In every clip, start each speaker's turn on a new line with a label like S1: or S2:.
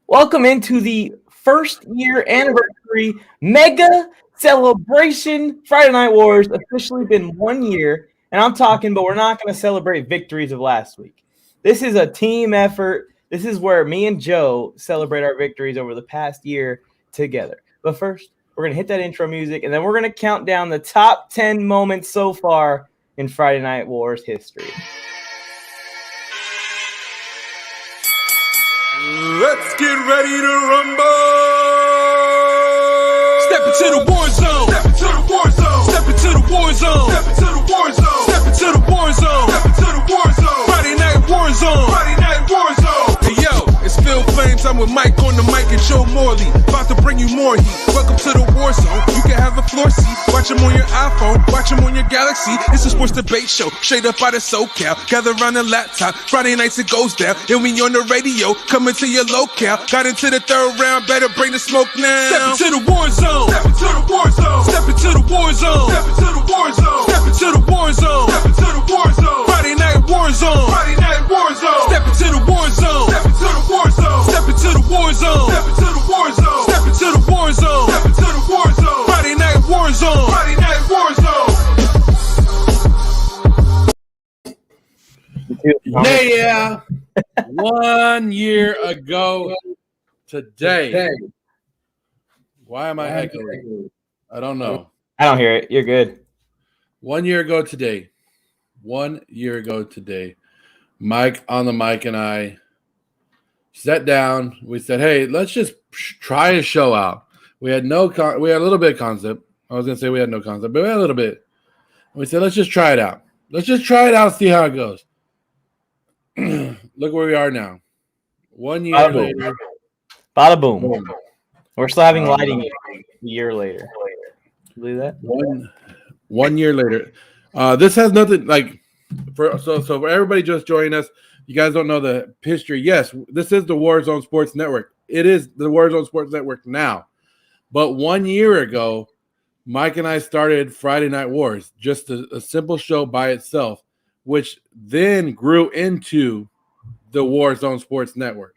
S1: Welcome into the first year anniversary mega celebration. Friday Night Wars officially been 1 year, and I'm talking, but we're not going to celebrate victories of last week. This is a team effort. This is where me and Joe celebrate our victories over the past year together. But first, we're going to hit that intro music, and then we're going to count down the top 10 moments so far in Friday Night Wars history.
S2: Let's get ready to rumble!
S3: Step into the war zone!
S2: Step into the war zone!
S3: Step into the war zone!
S2: Step into the war zone!
S3: Step into the war zone!
S2: Step into the war zone!
S3: Friday night war zone!
S2: Friday night war zone!
S3: Hey yo, it's Phil Flames. I'm with Mike on the mic and Joe Morley. About to bring you more heat. Welcome to the war zone. You can have a floor seat. Watch them on your iPhone. Watch them on your Galaxy. It's a sports debate show. Straight up out of SoCal. Gather around the laptop. Friday nights it goes down. And we on the radio. Coming to your locale. Got into the third round. Better bring the smoke now. Step into the war zone.
S2: Step into the war zone!
S3: Step into the war zone.
S2: Step into the war zone!
S3: Step into the war zone.
S2: Step into the war zone!
S3: Friday night war zone.
S2: Friday night war zone!
S3: Step into the war zone.
S2: Step into the war zone!
S3: Step into the war zone.
S2: Step into the war zone!
S3: Step into the war zone.
S2: Step into the war zone!
S3: Friday night war zone.
S2: Friday night war zone!
S4: Yeah, 1 year ago today. Why am I echoing? I don't know.
S1: I don't hear it. You're good.
S4: 1 year ago today. 1 year ago today. Mike on the mic and I sat down. We said, "Hey, let's just try a show out." We had we had a little bit of concept. I was gonna say we had no concept, but we had a little bit. We said, "Let's just try it out. Let's just try it out, see how it goes." Look where we are now. 1 year
S1: Bada boom.
S4: later.
S1: Bada boom. We're still having lighting a year later. You believe that?
S4: 1 year later. This has nothing like so for everybody just joining us. You guys don't know the history. Yes, this is the Warzone Sports Network. It is the Warzone Sports Network now. But 1 year ago, Mike and I started Friday Night Wars, just a simple show by itself, which then grew into the Warzone Sports Network.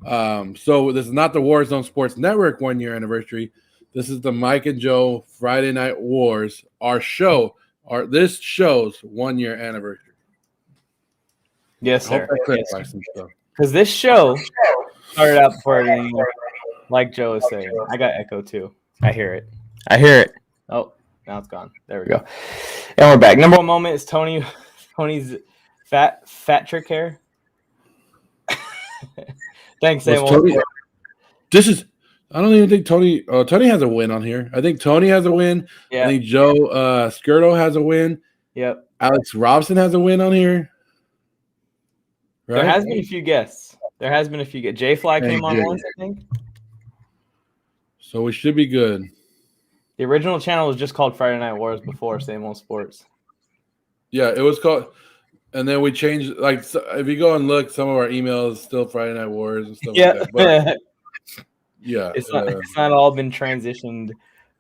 S4: So this is not the Warzone Sports Network 1 year anniversary. This is the Mike and Joe Friday Night Wars, our show, this show's 1 year anniversary.
S1: Yes, sir.
S4: Because
S1: Because this show started out before like Joe was saying. I got echo too. I hear it. Oh, now it's gone. There we go. And we're back. Number one moment is Tony's fat trick hair. Thanks, Sam.
S4: This is. I don't even think Tony. Tony has a win on here. I think Tony has a win.
S1: Yeah.
S4: I think Joe Skirto has a win.
S1: Yep.
S4: Alex Robson has a win on here. Right?
S1: There has been a few guests. J Fly came on once, I think.
S4: So we should be good.
S1: The original channel was just called Friday Night Wars before Same Old Sports.
S4: Yeah, it was called. And then we changed. Like, so if you go and look, some of our emails still Friday Night Wars and stuff
S1: Yeah.
S4: like that. But, yeah,
S1: It's not all been transitioned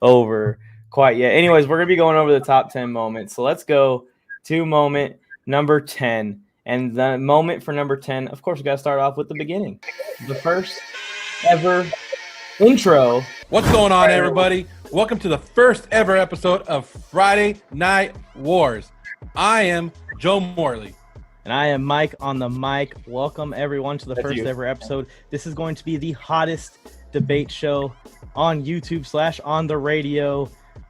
S1: over quite yet. Anyways, we're going to be going over the top 10 moments. So let's go to moment number 10. And the moment for number 10, of course, we got to start off with the beginning. The first ever intro.
S5: What's going on, everybody? Welcome to the first ever episode of Friday Night Wars. I am Joe Morley.
S6: And I am Mike on the mic. Welcome, everyone, to the
S1: That's
S6: first
S1: you.
S6: ever episode. This is going to be the hottest debate show on YouTube / on the radio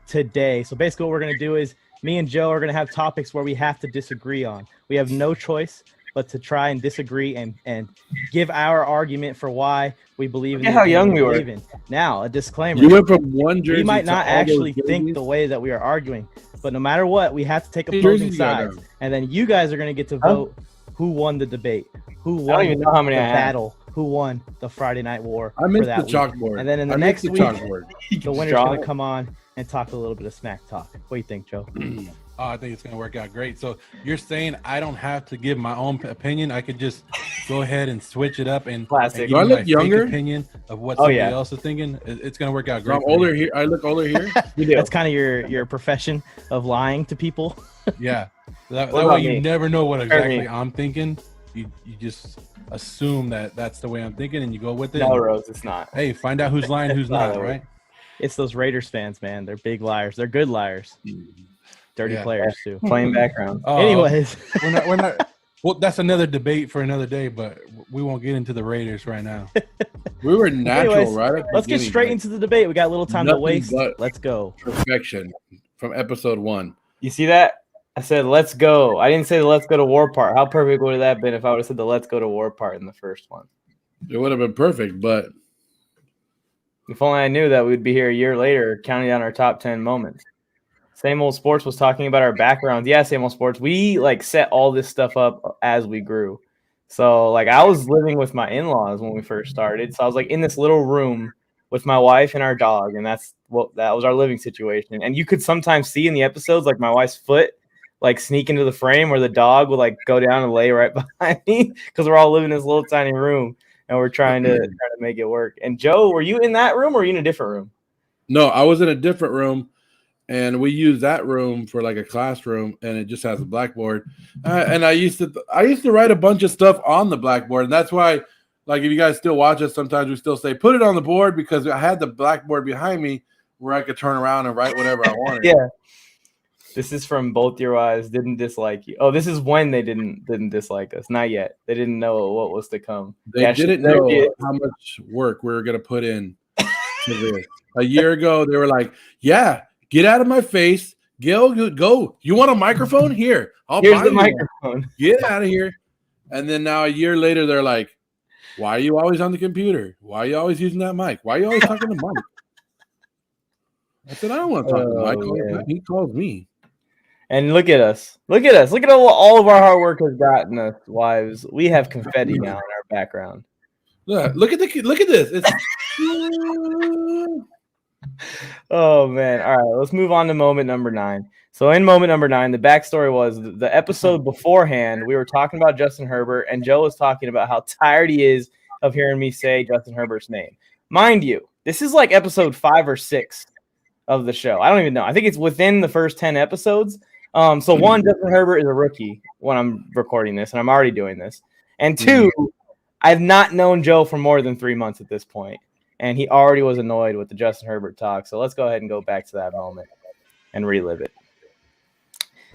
S6: today. So basically what we're going to do is me and Joe are going to have topics where we have to disagree on. We have no choice but to try and disagree and give our argument for why we believe in
S1: Look at
S6: the
S1: how
S6: thing
S1: young we
S6: believe
S1: were.
S6: in. Now, a disclaimer.
S4: You went from one jersey.
S6: We might not
S4: to all those
S6: actually think
S4: jerseys?
S6: the way that we are arguing, but no matter what, we have to take
S4: How many
S6: opposing
S4: jerseys you got
S6: sides,
S4: now?
S6: and then you guys are going to get to vote who won the debate, who won
S1: don't even know how many
S6: the
S1: I have.
S6: battle, who won the Friday Night War.
S4: I missed
S6: for that
S4: the chalkboard.
S6: week. And then in the
S4: I
S6: next
S4: missed
S6: week,
S4: chalkboard.
S6: the winner's
S1: Strong.
S6: going to come on and talk a little bit of smack talk. What do you think, Joe?
S5: Oh, I think it's going to work out great. So you're saying I don't have to give my own opinion. I could just go ahead and switch it up and
S1: Classic.
S5: give
S4: Do I
S5: you
S4: look
S5: my fake
S4: younger?
S5: opinion of what
S1: Oh,
S5: somebody
S1: yeah.
S5: else is thinking. It's going to work out
S4: So
S5: great.
S4: I'm
S5: for me.
S4: older here. I look older here.
S1: You do.
S6: That's kind of your profession of lying to people.
S5: Yeah. That
S1: What
S5: way
S1: about
S5: you
S1: me?
S5: never know what
S1: me.
S5: exactly I'm thinking. you just assume that that's the way I'm thinking, and you go with it.
S1: No,
S5: and,
S1: Rose, it's not.
S5: hey, find out who's lying, who's
S1: not
S5: not,
S1: that way.
S5: right?
S6: It's those Raiders fans, man. They're big liars. They're good liars. Dirty
S5: Yeah.
S6: players too.
S1: Plain background.
S5: Oh,
S6: Anyways,
S5: we're not. Well, that's another debate for another day, but we won't get into the Raiders right now.
S4: We were natural,
S6: Anyways,
S4: right? at the
S6: let's get
S4: beginning,
S6: straight
S4: like,
S6: into the debate. We got a little time to
S4: nothing
S6: waste.
S4: but
S6: Let's go.
S4: perfection from episode 1.
S1: You see that? I said, let's go. I didn't say the let's go to war part. How perfect would that have been if I would have said the let's go to war part in the first one?
S4: It would have been perfect, but
S1: If only I knew that we'd be here a year later counting down our top 10 moments. Same Old Sports was talking about our backgrounds. Yeah, Same Old Sports. We like set all this stuff up as we grew. So like I was living with my in-laws when we first started. So I was like in this little room with my wife and our dog, and that was our living situation. And you could sometimes see in the episodes like my wife's foot like sneak into the frame where the dog would like go down and lay right behind me because we're all living in this little tiny room and we're trying to make it work. And Joe, were you in that room or were you in a different room?
S4: no, I was in a different room, and we use that room for like a classroom, and it just has a blackboard. And I used to write a bunch of stuff on the blackboard, and that's why, like, if you guys still watch us, sometimes we still say put it on the board because I had the blackboard behind me where I could turn around and write whatever I wanted.
S1: Yeah. This is from Both Your Wives Didn't Dislike You. Oh, this is when they didn't dislike us. Not yet. They didn't know what was to come.
S4: They didn't know how much work we were going to put in to this. A year ago, they were like, yeah, get out of my face. Go. You want a microphone? Here.
S1: Here's
S4: buy
S1: the
S4: you one.
S1: microphone.
S4: Get out of here. And then now a year later, they're like, why are you always on the computer? Why are you always using that mic? Why are you always talking to Mike? I said, I don't want to talk to Mike. He calls me.
S1: And look at us. Look at all of our hard work has gotten us, wives. We have confetti now in our background.
S4: Look at this. It's
S1: Oh, man. All right, let's move on to moment number 9. So in moment number 9, the backstory was the episode beforehand, we were talking about Justin Herbert, and Joe was talking about how tired he is of hearing me say Justin Herbert's name. Mind you, this is like episode 5 or 6 of the show. I don't even know. I think it's within the first 10 episodes. So one, Justin Herbert is a rookie when I'm recording this, and I'm already doing this. And 2, I've not known Joe for more than 3 months at this point, and he already was annoyed with the Justin Herbert talk. So let's go ahead and go back to that moment and relive it.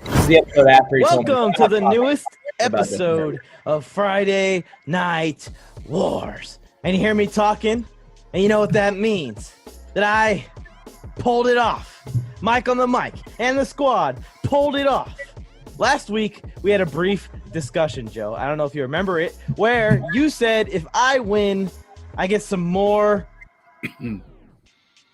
S1: This is the episode after he told me
S6: Welcome to the newest episode of Friday Night Wars. And you hear me talking, and you know what that means. That I pulled it off. Mike on the mic and the squad pulled it off. Last week, we had a brief discussion, Joe. I don't know if you remember it, where you said if I win, I get some more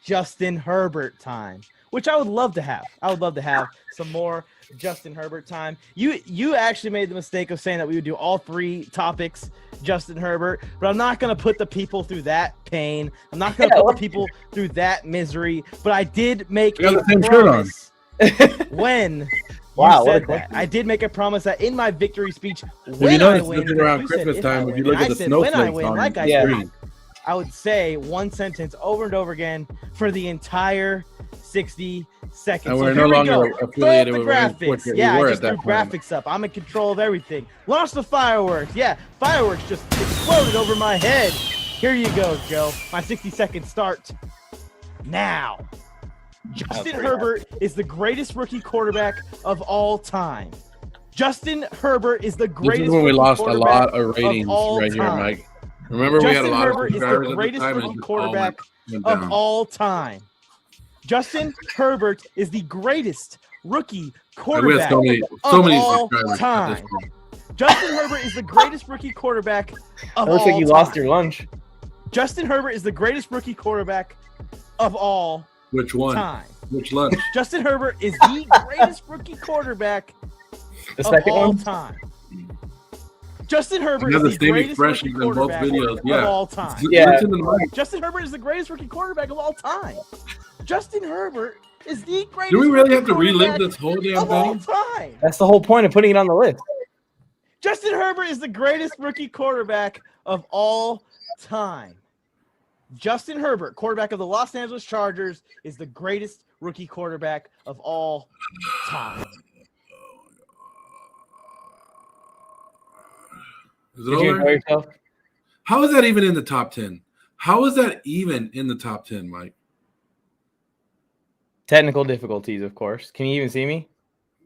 S6: Justin Herbert time, which I would love to have. I would love to have some more Justin Herbert time. You actually made the mistake of saying that we would do all 3 topics Justin Herbert, but I'm not going to put the people through that pain. I'm not going to put the people through that misery, but I did make a promise when you said that. I did make a promise that in my victory speech when I win,
S4: around Christmas time, if you look at the snowflakes on the screen.
S6: I would say one sentence over and over again for the entire 60 seconds.
S4: And
S6: so
S4: we're
S6: here
S4: no
S6: we
S4: longer
S6: go.
S4: affiliated
S6: Throw up
S4: with
S6: the graphics.
S4: we
S6: Yeah,
S4: were
S6: I
S4: at
S6: just threw
S4: that point.
S6: graphics up. I'm in control of everything. Launch the fireworks. Yeah, fireworks just exploded over my head. Here you go, Joe. My 60-second start now. Justin Herbert is the greatest rookie quarterback of all time. Justin Herbert is the greatest.
S4: This is when we lost a lot of ratings
S6: right
S4: here, Mike. Remember,
S6: Justin
S4: we had a lot
S6: Herbert
S4: of
S6: is the
S4: subscribers
S6: greatest
S4: at the time,
S6: rookie
S4: and
S6: quarterback
S4: went
S6: of
S4: down.
S6: all time. Justin Herbert is the greatest rookie
S4: And we
S6: quarterback
S4: had so many
S6: of all
S4: subscribers at
S6: time.
S4: this point.
S6: Justin Herbert is the greatest rookie quarterback of all
S1: looks like you
S6: time.
S1: lost your lunch.
S6: Justin Herbert is the greatest rookie quarterback of all
S4: Which one?
S6: time.
S4: Which lunch?
S6: Justin Herbert is the greatest rookie quarterback
S1: The
S6: of
S1: second
S6: all
S1: one?
S6: time. Justin Herbert
S4: You
S6: is
S4: have
S6: the
S4: the same
S6: greatest rookie
S4: expressions in both
S6: quarterback
S4: videos.
S6: of
S4: Yeah.
S6: all time.
S1: Yeah.
S4: Listen to the mic.
S6: Justin Herbert is the greatest rookie quarterback of all time. Justin Herbert is the greatest.
S4: Do we really
S6: rookie
S4: have to relive
S6: quarterback
S4: this whole damn
S6: of all
S4: thing?
S6: time?
S1: That's the whole point of putting it on the list.
S6: Justin Herbert is the greatest rookie quarterback of all time. Justin Herbert, quarterback of the Los Angeles Chargers, is the greatest rookie quarterback of all time.
S4: Is it
S1: Did you
S4: over?
S1: enjoy yourself?
S4: How is that even in the top 10? How is that even in the top 10, Mike?
S1: Technical difficulties, of course. Can you even see me?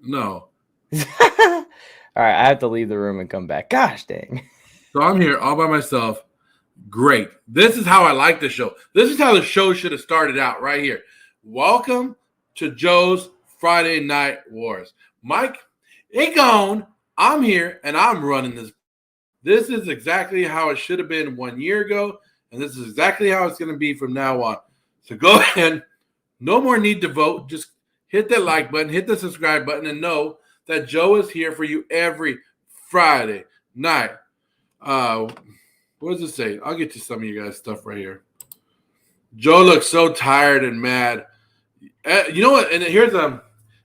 S4: No.
S1: All right, I have to leave the room and come back. Gosh dang.
S4: So I'm here all by myself. Great. This is how I like the show. This is how the show should have started out right here. Welcome to Joe's Friday Night Wars. Mike, it gone. I'm here, and I'm running this. This is exactly how it should have been 1 year ago, and this is exactly how it's going to be from now on. So go ahead. No more need to vote. Just hit that like button, hit the subscribe button, and know that Joe is here for you every Friday night. What does it say? I'll get to some of you guys' stuff right here. Joe looks so tired and mad. You know what? And here's a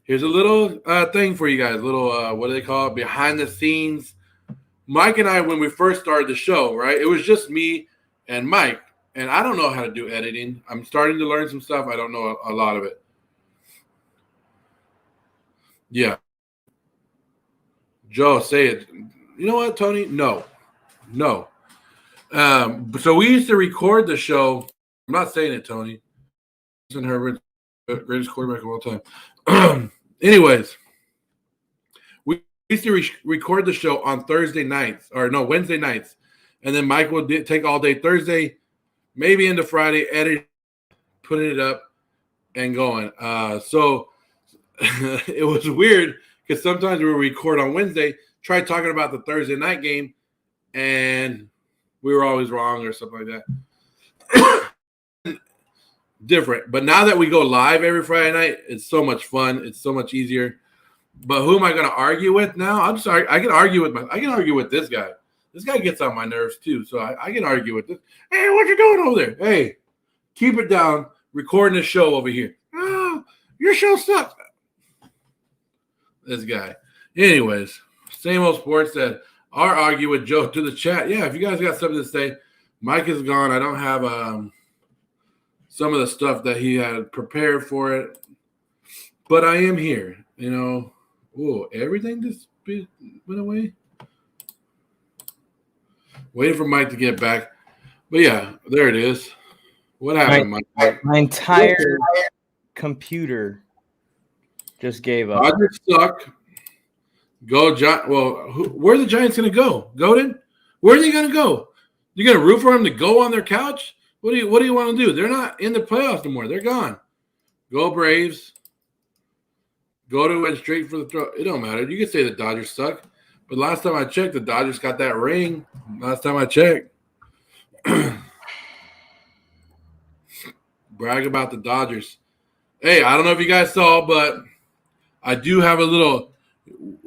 S4: little thing for you guys. A little what do they call it? Behind the scenes. Mike and I, when we first started the show, right? It was just me and Mike, and I don't know how to do editing. I'm starting to learn some stuff. I don't know a lot of it. Yeah. Joe, say it. You know what, Tony? No. So we used to record the show. I'm not saying it, Tony. Justin Herbert, greatest quarterback of all time. Anyways, we used to record the show on Wednesday nights, and then Mike would take all day Thursday, maybe into Friday, edit, putting it up, and going. So it was weird because sometimes we would record on Wednesday, try talking about the Thursday night game, and we were always wrong or something like that. Different. But now that we go live every Friday night, it's so much fun. It's so much easier. But who am I going to argue with now? I'm sorry. I can argue with this guy. This guy gets on my nerves too. So I can argue with this. Hey, what you doing over there? Hey, keep it down. Recording the show over here. Oh, your show sucks. This guy. Anyways, same old sports that are argue with Joe to the chat. Yeah, if you guys got something to say, Mike is gone. I don't have some of the stuff that he had prepared for it, but I am here. You know, everything just went away. Waiting for Mike to get back, but yeah, there it is. What happened, Mike?
S1: My entire computer just gave up.
S4: Dodgers suck. Go, well, where are the Giants going to go? Godin? Where are they going to go? You going to root for them to go on their couch? What do you want to do? They're not in the playoffs anymore. They're gone. Go Braves. Go to and straight for the throw. It don't matter. You can say the Dodgers suck. But last time I checked, the Dodgers got that ring. Last time I checked. Brag about the Dodgers. Hey, I don't know if you guys saw, but I do have a little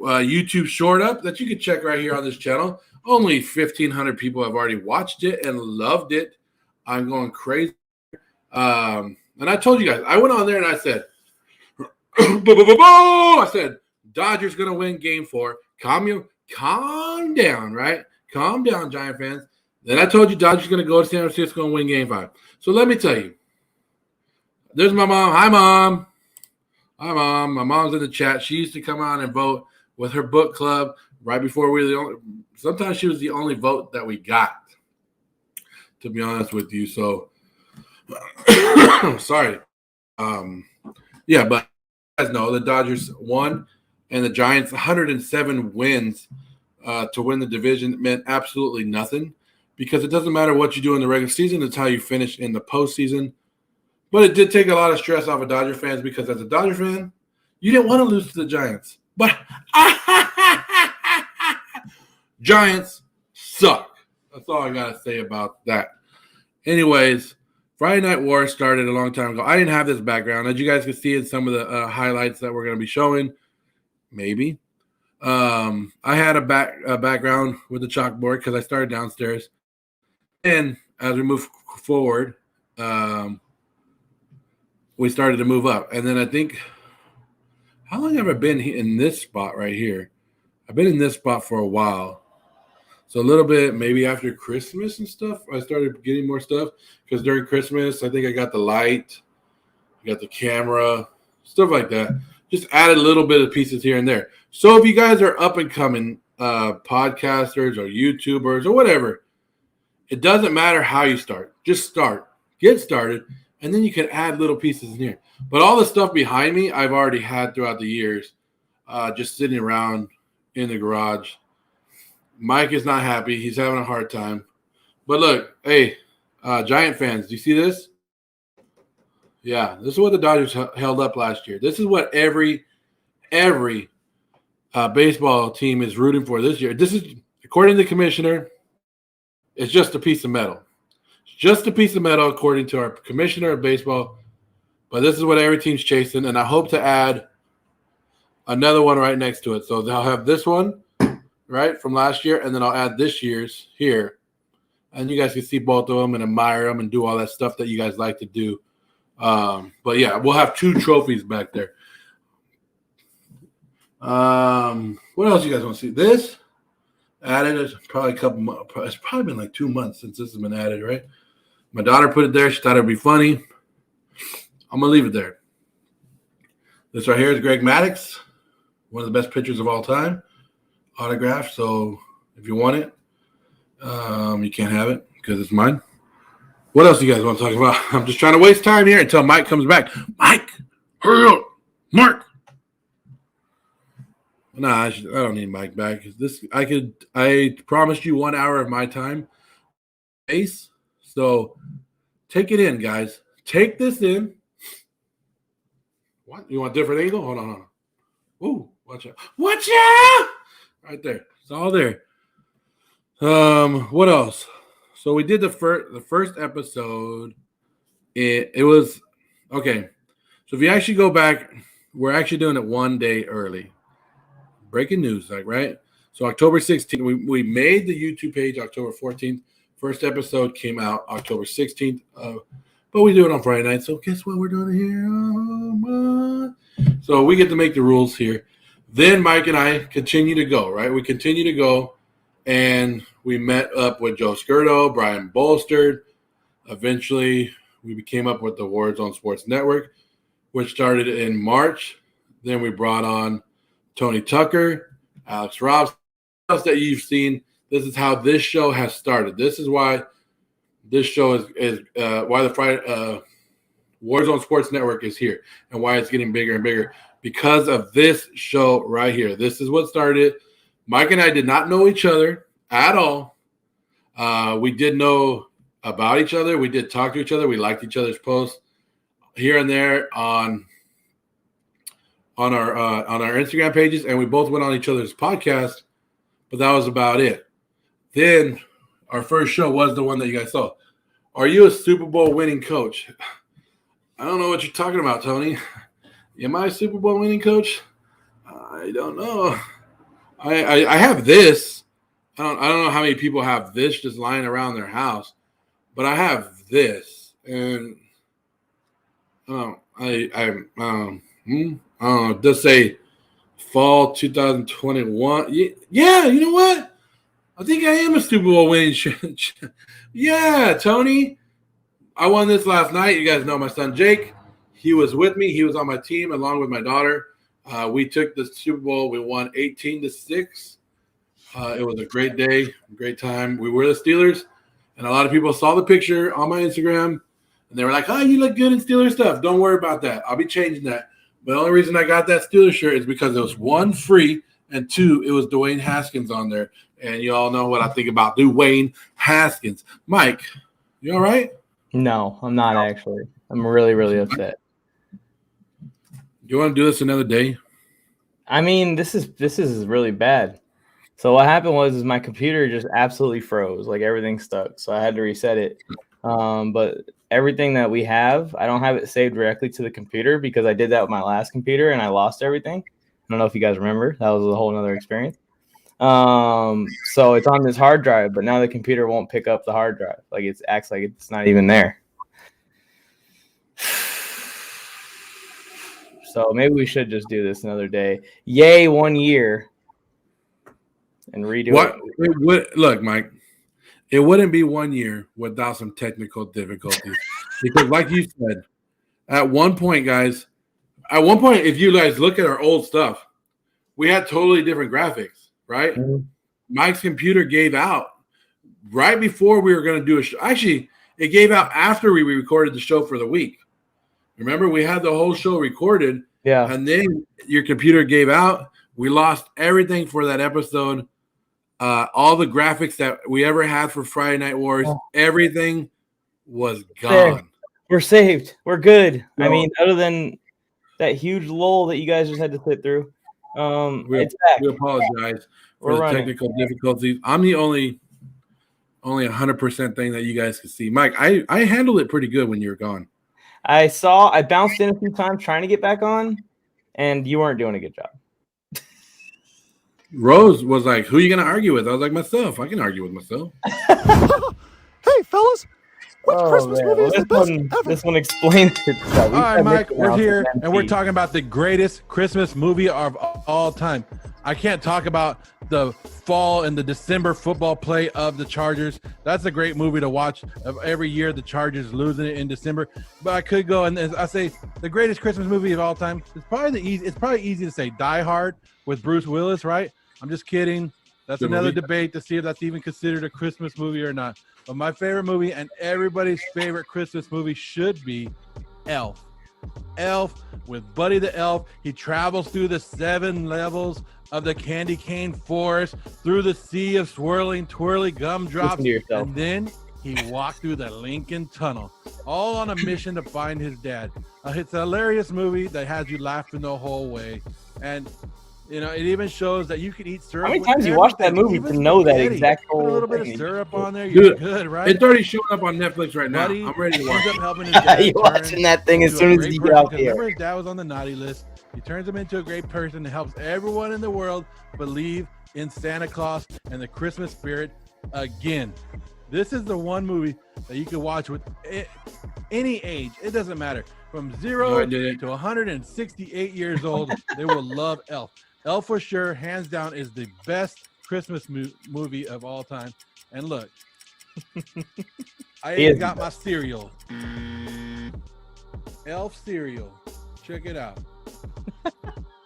S4: YouTube short up that you can check right here on this channel. Only 1,500 people have already watched it and loved it. I'm going crazy. And I told you guys, I went on there and I said, I said, Dodgers going to win game 4. Calm down, right? Calm down, Giant fans. Then I told you Dodgers going to go to San Francisco and win game 5. So let me tell you. There's my mom. Hi, Mom. Hi, Mom. My mom's in the chat. She used to come out and vote with her book club right before we were the only – sometimes she was the only vote that we got, to be honest with you. So, sorry. Yeah, but you guys know the Dodgers won and the Giants 107 wins to win the division meant absolutely nothing because it doesn't matter what you do in the regular season. It's how you finish in the postseason. But it did take a lot of stress off of Dodger fans because as a Dodger fan, you didn't want to lose to the Giants. But Giants suck. That's all I got to say about that. Anyways, Friday Night Wars started a long time ago. I didn't have this background. As you guys can see in some of the highlights that we're going to be showing, maybe. I had a background with the chalkboard because I started downstairs. And as we move forward, we started to move up. And then I think, how long have I been in this spot right here? I've been in this spot for a while. So a little bit, maybe after Christmas and stuff, I started getting more stuff. Because during Christmas, I think I got the light, I got the camera, stuff like that. Just added a little bit of pieces here and there. So if you guys are up and coming podcasters or YouTubers or whatever. It doesn't matter how you start. Just start. Get started, and then you can add little pieces in here. But all the stuff behind me, I've already had throughout the years, just sitting around in the garage. Mike is not happy. He's having a hard time. But look, hey, Giant fans, do you see this? Yeah, this is what the Dodgers held up last year. This is what every baseball team is rooting for this year. This is, according to the commissioner, it's just a piece of metal. It's just a piece of metal, according to our commissioner of baseball. But this is what every team's chasing, and I hope to add another one right next to it. So they'll have this one, right, from last year, and then I'll add this year's here. And you guys can see both of them and admire them and do all that stuff that you guys like to do. But, yeah, we'll have 2 trophies back there. What else you guys want to see? This added is probably it's probably been like 2 months since this has been added, right? My daughter put it there. She thought it would be funny. I'm going to leave it there. This right here is Greg Maddux, one of the best pitchers of all time, autographed. So if you want it, you can't have it because it's mine. What else do you guys want to talk about? I'm just trying to waste time here until Mike comes back. Mike, hurry up. Mark. Nah, I don't need Mike back. I promised you 1 hour of my time. Ace. So take it in, guys. Take this in. What? You want a different angle? Hold on. Ooh, watch out. Watch out! Right there. It's all there. What else? So we did the first episode. It was okay. So if you actually go back, we're actually doing it 1 day early. Breaking news, like, right? So October 16th, we made the YouTube page October 14th. First episode came out October 16th. But we do it on Friday night. So guess what we're doing here? So we get to make the rules here. Then Mike and I continue to go, right? We continue to go. And we met up with Joe Skirdo, Brian Bolsterd. Eventually, we came up with the Warzone Sports Network, which started in March. Then we brought on Tony Tucker, Alex Robson, else that you've seen. This is how this show has started. This is why this show is why the Warzone Sports Network is here and why it's getting bigger and bigger because of this show right here. This is what started. Mike and I did not know each other at all. We did know about each other. We did talk to each other. We liked each other's posts here and there on our Instagram pages, and we both went on each other's podcast, but that was about it. Then our first show was the one that you guys saw. Are you a Super Bowl winning coach? I don't know what you're talking about, Tony. Am I a Super Bowl winning coach? I don't know. I have this. I don't know how many people have this just lying around their house, but I have this, and does say fall 2021. Yeah, you know what? I think I am a Super Bowl winning. Yeah, Tony. I won this last night. You guys know my son Jake. He was with me. He was on my team along with my daughter. We took the Super Bowl. We won 18-6. It was a great day, great time. We were the Steelers, and a lot of people saw the picture on my Instagram, and they were like, "Oh, you look good in Steelers stuff. Don't worry about that. I'll be changing that." But the only reason I got that Steelers shirt is because it was 1 free, and 2, it was Dwayne Haskins on there. And you all know what I think about Dwayne Haskins. Mike, you all right?
S6: No, I'm not actually. I'm really, really upset.
S4: You want to do this another day?
S6: I mean, this is really bad. So what happened was my computer just absolutely froze. Like everything stuck. So I had to reset it. But everything that we have, I don't have it saved directly to the computer because I did that with my last computer and I lost everything. I don't know if you guys remember. That was a whole nother experience. So it's on this hard drive, but now the computer won't pick up the hard drive. Like it acts like it's not even there. So maybe we should just do this another day. Yay, 1 year. And redo it.
S4: Look, Mike, it wouldn't be 1 year without some technical difficulties. Because like you said, at one point, if you guys look at our old stuff, we had totally different graphics, right?
S6: Mm-hmm.
S4: Mike's computer gave out right before we were going to do a show. Actually, it gave out after we recorded the show for the week. Remember, we had the whole show recorded.
S1: Yeah.
S4: And then your computer gave out. We lost everything for that episode. All the graphics that we ever had for Friday Night Wars, everything was gone.
S1: We're saved. We're good.
S4: No.
S1: I mean, other than that huge lull that you guys just had to sit through, it's back.
S4: We apologize for
S1: We're
S4: the
S1: running.
S4: technical difficulties. I'm the only 100% thing that you guys can see. Mike, I handled it pretty good when you were gone.
S1: I bounced in a few times trying to get back on, and you weren't doing a good job.
S4: Rose was like, who are you going to argue with? I was like, myself. I can argue with myself.
S7: Hey, fellas. Which Christmas movie is the best ever?
S1: This one explains itself.
S5: All right, Mike, we're here, and we're talking about the greatest Christmas movie of all time. I can't talk about the fall and the December football play of the Chargers. That's a great movie to watch of every year the Chargers losing it in December. But I could go and I say the greatest Christmas movie of all time. It's probably easy to say Die Hard with Bruce Willis, right? I'm just kidding. That's
S4: Good
S5: another
S4: movie.
S5: debate to see if that's even considered a Christmas movie or not. But my favorite movie and everybody's favorite Christmas movie should be Elf. Elf with Buddy the Elf. He travels through the 7 levels of the candy cane forest, through the sea of swirling, twirly gumdrops,
S1: Listen to yourself.
S5: and then he walked through the Lincoln Tunnel, all on a mission to find his dad. It's a hilarious movie that has you laughing the whole way. And you know, it even shows that you can eat syrup.
S1: How many
S5: with
S1: times you watched that
S5: everything,
S1: movie
S5: even
S1: to know that
S5: spaghetti.
S1: exact
S5: Put a little
S1: whole
S5: bit of
S1: thing?
S5: syrup on there. You're
S4: Dude,
S5: good, right?
S4: It's already showing up on Netflix right now.
S5: Buddy
S4: I'm ready to watch
S5: ends up
S4: it.
S5: helping his dad
S1: You're
S5: turn
S1: watching that thing as
S5: into
S1: soon
S5: a
S1: as
S5: great
S1: you
S5: person,
S1: get out
S5: 'cause
S1: there.
S5: remember his dad was on the naughty list. He turns him into a great person and helps everyone in the world believe in Santa Claus and the Christmas spirit again. This is the one movie that you can watch with any age. It doesn't matter. From
S4: No,
S5: 0
S4: I didn't.
S5: to 168 years old, they will love Elf. Elf for sure, hands down, is the best Christmas movie of all time. And look, I even got my cereal. Elf cereal. Check it out.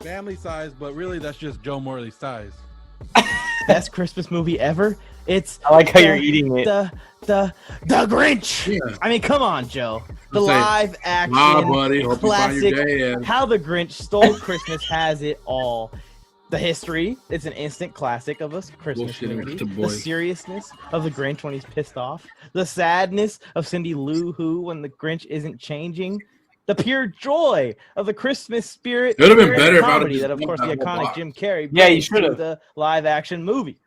S5: Family size, but really that's just Joe Morley size.
S6: Best Christmas movie ever. It's
S1: I like how you're eating it.
S6: The Grinch.
S4: Yeah.
S6: I mean, come on, Joe. The
S4: Just say,
S6: live action
S4: buddy. Hope you find your
S6: classic.
S4: day in.
S6: How the Grinch Stole Christmas has it all. The history, it's an instant classic of a Christmas
S4: Bullshitting
S6: movie.
S4: with the
S6: The
S4: boys.
S6: seriousness of the Grinch when he's pissed off. The sadness of Cindy Lou Who when the Grinch isn't changing. The pure joy of the Christmas spirit.
S4: It would've been
S6: and
S4: better if I would've
S6: comedy
S4: just
S6: that, of
S4: loved
S6: course, the
S4: that whole
S6: iconic
S4: block.
S6: Jim Carrey
S1: Yeah, you
S6: brings to
S1: should've.
S6: the live action movie.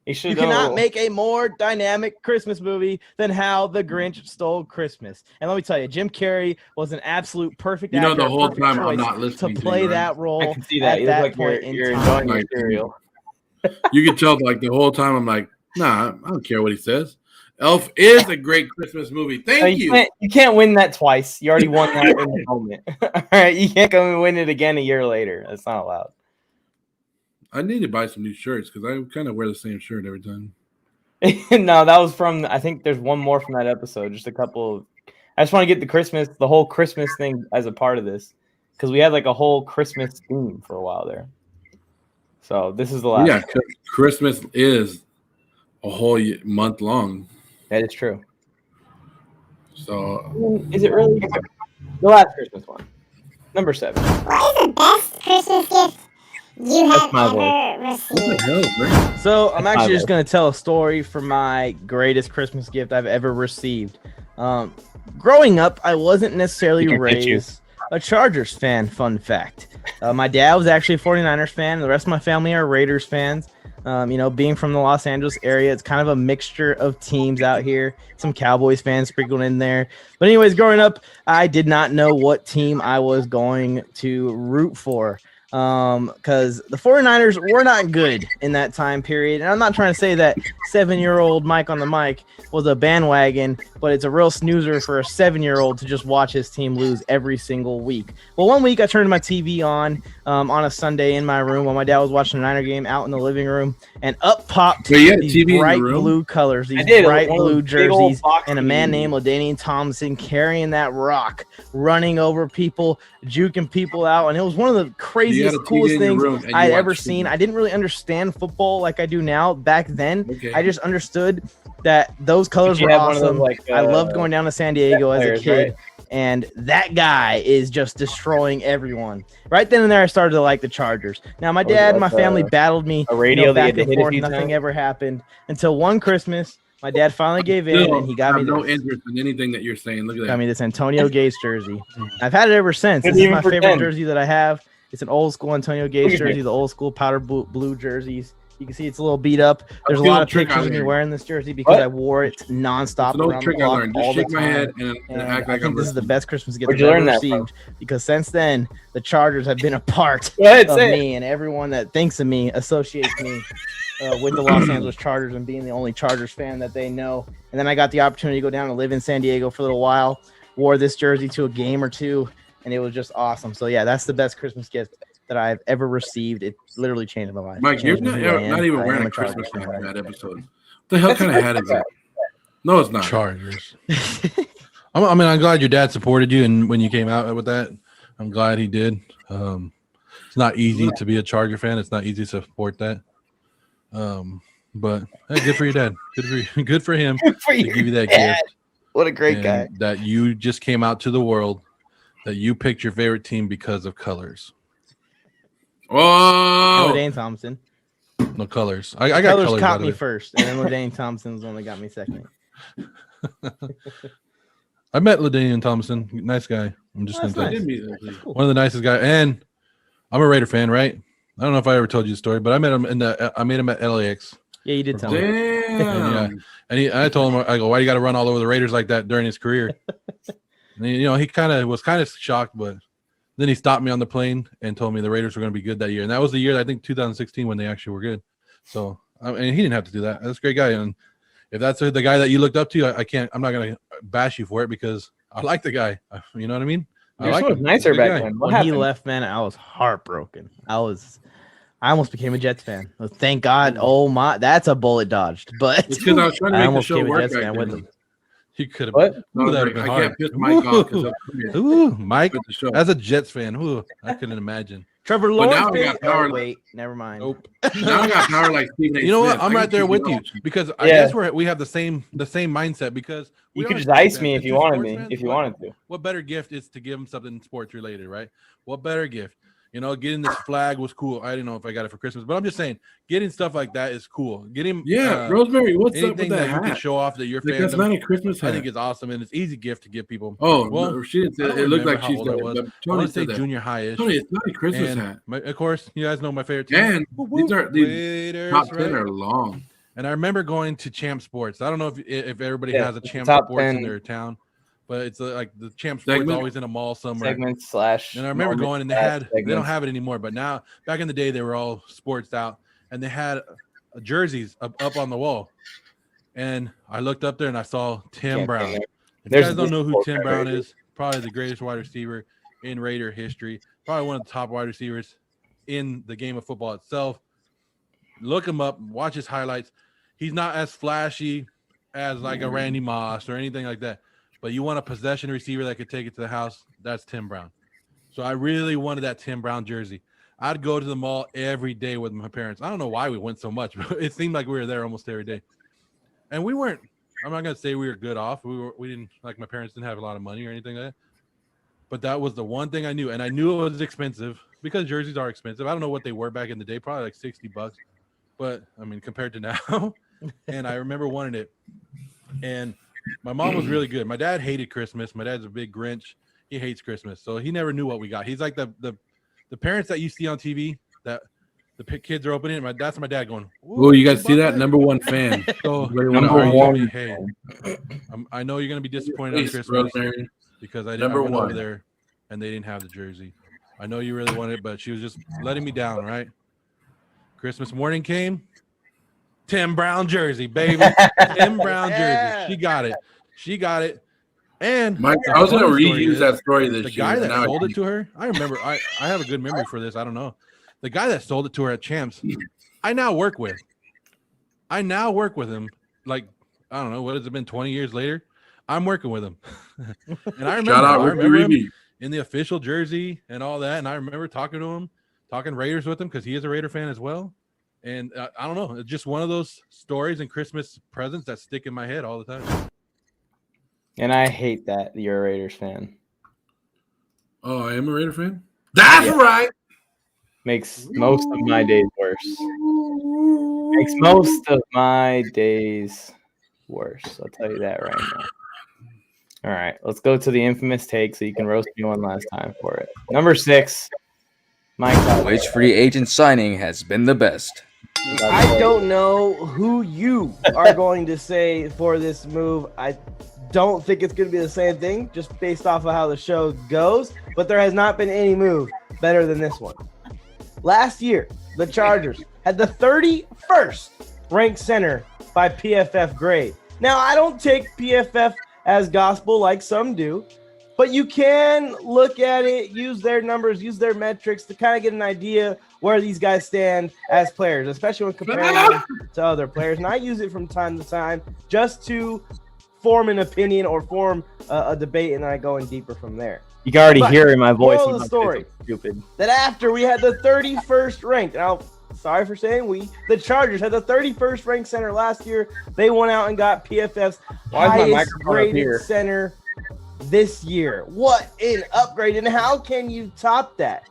S1: You should
S6: You cannot make a more dynamic Christmas movie than How the Grinch Stole Christmas. And let me tell you, Jim Carrey was an absolute perfect
S4: You know,
S6: actor,
S4: the whole
S6: perfect
S4: time I'm
S6: choice
S4: not listening
S6: to
S4: to
S6: play
S4: you, right?
S6: that role.
S1: I can see that.
S6: At
S1: You look
S6: that
S1: like
S6: point
S1: you're
S6: in
S1: enjoying
S6: time.
S1: your cereal.
S4: You can tell, like, the whole time I'm like, nah, I don't care what he says. Elf is a great Christmas movie. Thank you.
S1: You can't win that twice. You already won that in the moment. All right, you can't come and win it again a year later. That's not allowed.
S4: I need to buy some new shirts because I kind of wear the same shirt every time.
S1: No, that was from. I think there's one more from that episode. Just a couple of. I just want to get the whole Christmas thing as a part of this, because we had like a whole Christmas theme for a while there. So this is the last.
S4: Yeah, 'cause Christmas is a whole month long.
S1: That is true.
S4: So
S1: Is it really the last Christmas one? Number 7.
S8: What is the best Christmas gift you
S1: That's
S8: have
S1: my
S8: ever
S4: what
S8: received?
S4: the hell, man?
S6: So I'm
S1: That's
S6: actually
S1: my
S6: just going to tell a story for my greatest Christmas gift I've ever received. Growing up, I wasn't necessarily
S1: You can hit you.
S6: raised a Chargers fan, fun fact. My dad was actually a 49ers fan, and the rest of my family are Raiders fans. You know, being from the Los Angeles area, it's kind of a mixture of teams out here. Some Cowboys fans sprinkled in there. But anyways, growing up, I did not know what team I was going to root for. Because the 49ers were not good in that time period. And I'm not trying to say that 7-year-old Mike on the mic was a bandwagon, but it's a real snoozer for a 7-year-old to just watch his team lose every single week. Well, one week I turned my TV on a Sunday in my room while my dad was watching a Niner game out in the living room, and up popped
S4: Wait, you had a
S6: these
S4: TV in your
S6: bright
S4: room?
S6: blue colors, these
S1: did,
S6: bright
S1: one of
S6: blue
S1: those big old
S6: jerseys,
S1: box
S6: and a man
S1: TVs.
S6: named LaDainian Tomlinson carrying that rock, running over people, juking people out, and it was one of the craziest
S4: had a
S6: craziest, coolest
S4: TV in your
S6: things
S4: room and you
S6: I'd ever
S4: watched
S6: seen.
S4: football.
S6: I didn't really understand football like I do now. Back then,
S4: Okay.
S6: I just understood that those colors
S1: you
S6: were
S1: have one of those,
S6: awesome.
S1: like,
S6: I loved going down to San Diego as a
S1: players,
S6: kid.
S1: right?
S6: And that guy is just destroying everyone. Right then and there, I started to like the Chargers. Now, my dad and my family battled me
S1: a radio that you
S6: back
S1: had to
S6: and
S1: hit a
S6: forth.
S1: few
S6: Nothing
S1: times?
S6: ever happened until one Christmas. My dad finally gave in,
S4: Still
S6: and he got me
S4: have no
S6: this.
S4: interest in anything that you're saying. Look at
S6: Got
S4: that.
S6: me this Antonio Gates jersey. I've had it ever since.
S1: Couldn't
S6: This is
S1: even
S6: my favorite
S1: pretend.
S6: jersey that I have. It's an old school Antonio Gates
S1: Look at
S6: jersey,
S1: you.
S6: the old school powder blue jerseys. You can see it's a little beat up. There's a
S4: feel
S6: lot
S4: a
S6: of
S4: trick
S6: pictures
S4: I
S6: of me
S4: learned.
S6: wearing this jersey because
S1: What?
S6: I wore it nonstop
S4: It's an old
S6: around the
S4: trick I
S6: clock
S4: learned.
S6: all
S4: Just
S6: the
S4: shake my
S6: time.
S4: head and
S6: And
S4: act
S6: I
S4: like
S6: think
S4: I'm
S6: this is the
S4: listening.
S6: best Christmas gift
S1: Where'd
S6: I've
S1: you
S6: ever
S1: learn that from?
S6: received because since then the Chargers have been a part
S1: Go ahead,
S6: of
S1: say it.
S6: me, and everyone that thinks of me associates me with the Los Angeles Chargers and being the only Chargers fan that they know. And then I got the opportunity to go down and live in San Diego for a little while, wore this jersey to a game or two, and it was just awesome. So yeah, that's the best Christmas gift that I've ever received. It literally changed my life.
S4: Mike,
S6: It
S4: you're
S6: changed me who I am.
S4: not even
S6: I
S4: wearing
S6: am
S4: a Christmas
S6: Chargers
S4: hat
S6: fan.
S4: in that episode. What the hell kind of hat is that? No, it's not.
S5: Chargers. I'm glad your dad supported you, and when you came out with that, I'm glad he did. It's not easy to be a Charger fan. It's not easy to support that. But hey, good for your dad. Good for you. Good for him
S1: For
S5: to give you that
S1: dad.
S5: gift.
S1: What a great
S5: and
S1: guy.
S5: that you just came out to the world. That you picked your favorite team because of colors.
S4: Oh,
S6: LaDaine Thompson.
S5: No colors. I got colors.
S6: caught
S5: by the
S6: me
S5: way.
S6: first, and then LaDaine Thompson's the one that got me second.
S5: I met LaDainian Thompson. Nice guy. I'm just
S6: Oh,
S5: gonna
S6: that's
S5: tell you.
S6: nice. That's cool.
S5: One of the nicest guys. And I'm a Raider fan, right? I don't know if I ever told you the story, but I met him I met him at LAX.
S6: Yeah, you did tell me.
S4: damn.
S5: And I told him, I go, why you got to run all over the Raiders like that during his career? And he was kind of shocked, but then he stopped me on the plane and told me the Raiders were going to be good that year. And that was the year, I think 2016, when they actually were good. So, and he didn't have to do that. That's a great guy. And if that's the guy that you looked up to, I'm not going to bash you for it because I like the guy. You know what I mean? I
S1: Yours
S5: like
S1: was
S5: him.
S1: nicer
S5: He's a good
S1: back
S5: guy.
S1: then. What
S6: When he
S1: happened?
S6: left, man, I was heartbroken. I almost became a Jets fan. Thank God. Oh my, that's a bullet dodged. But
S4: It's because I was trying to
S6: I
S4: make the
S6: almost
S4: show
S6: became a
S4: work
S6: Jets
S4: back
S6: fan with
S4: then.
S6: him.
S5: You could have.
S1: What?
S4: No,
S5: that
S4: I
S5: would have been
S4: can't
S5: hard.
S4: piss Mike off because
S5: Ooh, Mike,
S4: the show.
S5: as a Jets fan, I couldn't imagine.
S6: Trevor
S4: But
S6: Lawrence.
S4: now we got power.
S6: wait, never mind.
S5: Nope.
S4: Now I got power like Stephen A.
S5: You know what?
S4: Smith.
S5: I'm
S4: I
S5: right
S4: can
S5: there
S4: keep
S5: with
S4: it
S5: you
S4: all.
S5: because I
S1: Yeah.
S5: guess we have the same mindset because
S1: You
S5: we
S1: could
S5: are
S1: just
S5: sports
S1: ice
S5: fans.
S1: me
S5: And
S1: if you
S5: two
S1: wanted
S5: sports
S1: me.
S5: fans,
S1: If you
S5: what-
S1: wanted to.
S5: What better gift is to give them something sports related, right? What better gift? You know, getting this flag was cool. I didn't know if I got it for Christmas, but I'm just saying, getting stuff like that is cool. Getting
S4: Yeah, Rosemary, what's up with
S5: anything
S4: that
S5: that you can
S4: hat?
S5: show off that you're
S4: Like,
S5: fans
S4: that's
S5: of,
S4: not a Christmas
S5: I
S4: hat.
S5: think it's awesome and it's easy gift to give people.
S4: Oh,
S5: well,
S4: no, she didn't say
S5: I
S4: it.
S5: don't
S4: It looked
S5: remember
S4: like
S5: how
S4: she
S5: old
S4: said
S5: I
S4: it,
S5: was.
S4: but
S5: I
S4: Tony
S5: want to say
S4: said that.
S5: junior high-ish.
S4: Tony, it's not a Christmas
S5: And
S4: hat.
S5: of course, you guys know my favorite team.
S4: And these
S5: Raiders,
S4: top 10
S5: right?
S4: are long.
S5: And I remember going to Champ Sports. I don't know if everybody
S1: Yeah,
S5: has a
S1: it's
S5: Champ
S1: top
S5: Sports in
S1: 10
S5: their town, but it's like the Champ Sports
S4: segment?
S5: always in a mall somewhere.
S1: Segment slash.
S5: And I remember
S1: moment
S5: going and
S1: slash
S5: they don't
S1: segments.
S5: have it anymore, but now back in the day they were all sportsed out and they had jerseys up on the wall. And I looked up there and I saw Tim
S1: Can't
S5: Brown.
S1: think of it.
S5: If
S1: There's
S5: you guys don't know who
S1: this
S5: Tim
S1: quote
S5: Brown
S1: right here.
S5: is, probably the greatest wide receiver in Raider history, probably one of the top wide receivers in the game of football itself. Look him up, watch his highlights. He's not as flashy as like a Randy Moss or anything like that, but you want a possession receiver that could take it to the house, that's Tim Brown. So I really wanted that Tim Brown jersey. I'd go to the mall every day with my parents. I don't know why we went so much, but it seemed like we were there almost every day. And we weren't, I'm not going to say we were good off. We didn't, like my parents didn't have a lot of money or anything like that. But that was the one thing I knew. And I knew it was expensive because jerseys are expensive. I don't know what they were back in the day, probably like $60. But I mean, compared to now, and I remember wanting it. And my mom was really good. My dad hated Christmas. My dad's a big Grinch. He hates Christmas. So he never knew what we got. He's like the parents that you see on TV that the kids are opening. That's my dad going,
S4: Oh, you guys see that? Number one fan.
S5: So
S4: Everybody
S5: number
S4: wanna argue
S5: one,
S4: me.
S5: hey, I know you're going to be disappointed on
S4: Please,
S5: Christmas
S4: Rosemary.
S5: because I
S4: Number
S5: went over
S4: one.
S5: there and they didn't have the jersey. I know you really wanted it, but she was just letting me down, right? Christmas morning came. Tim Brown jersey, baby. Tim Brown jersey. She got it. She got it. And
S4: Mike,
S5: the
S4: I was going to
S5: funny story
S4: reuse
S5: is,
S4: that story this
S5: the
S4: year.
S5: guy that
S4: Now I
S5: sold it
S4: can't.
S5: to her, I remember, I have a good memory for this. I don't know. The guy that sold it to her at Champs, I now work with. I now work with him. Like, I don't know, what has it been, 20 years later? I'm working with him. And I remember,
S4: Shout out
S5: I
S4: Ricky
S5: remember him
S4: Reeby.
S5: in the official jersey and all that. And I remember talking to him talking Raiders with him because he is a Raider fan as well. And I don't know, it's just one of those stories and Christmas presents that stick in my head all the time.
S1: And I hate that you're a Raiders fan.
S4: Oh, I am a Raider fan? That's right.
S1: Makes most of my days worse. Makes most of my days worse. I'll tell you that right now. All right, let's go to the infamous take so you can roast me one last time for it. Number 6, Mike.
S9: Which free agent signing has been the best?
S6: I don't know who you are going to say for this move. I don't think it's going to be the same thing just based off of how the show goes, but there has not been any move better than this one. Last year, the Chargers had the 31st ranked center by PFF grade. Now, I don't take PFF as gospel like some do, but you can look at it, use their numbers, use their metrics to kind of get an idea where these guys stand as players, especially when comparing them to other players. And I use it from time to time just to form an opinion or form a debate, and I go in deeper from there.
S1: You can already hear in my voice.
S6: Moral of the story,
S1: stupid.
S6: That after we had the 31st ranked, now sorry for saying the Chargers had the 31st ranked center last year. They went out and got PFF's highest graded center this year. What an upgrade, and how can you top that?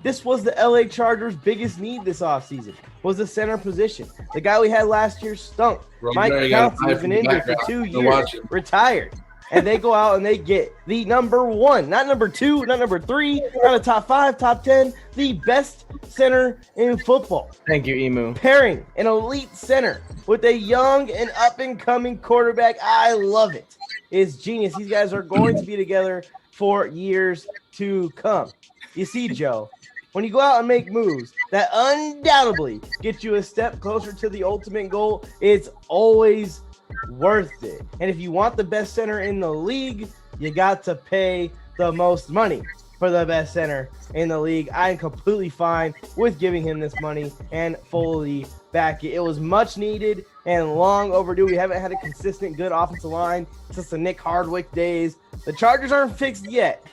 S6: This was the LA Chargers' biggest need this offseason, was the center position. The guy we had last year stunk. Mike Pouncey has been injured for 2 years, retired. And they go out and they get the number 1, not number 2, not number 3, not a top 5, top 10, the best center in football.
S1: Thank you, Emu.
S6: Pairing an elite center with a young and up-and-coming quarterback. I love it. It's genius. These guys are going to be together for years to come. You see, Joe, when you go out and make moves that undoubtedly get you a step closer to the ultimate goal, it's always worth it. And if you want the best center in the league, you got to pay the most money for the best center in the league. I'm completely fine with giving him this money and fully back it. It was much needed and long overdue. We haven't had a consistent good offensive line since the Nick Hardwick days. The Chargers aren't fixed yet,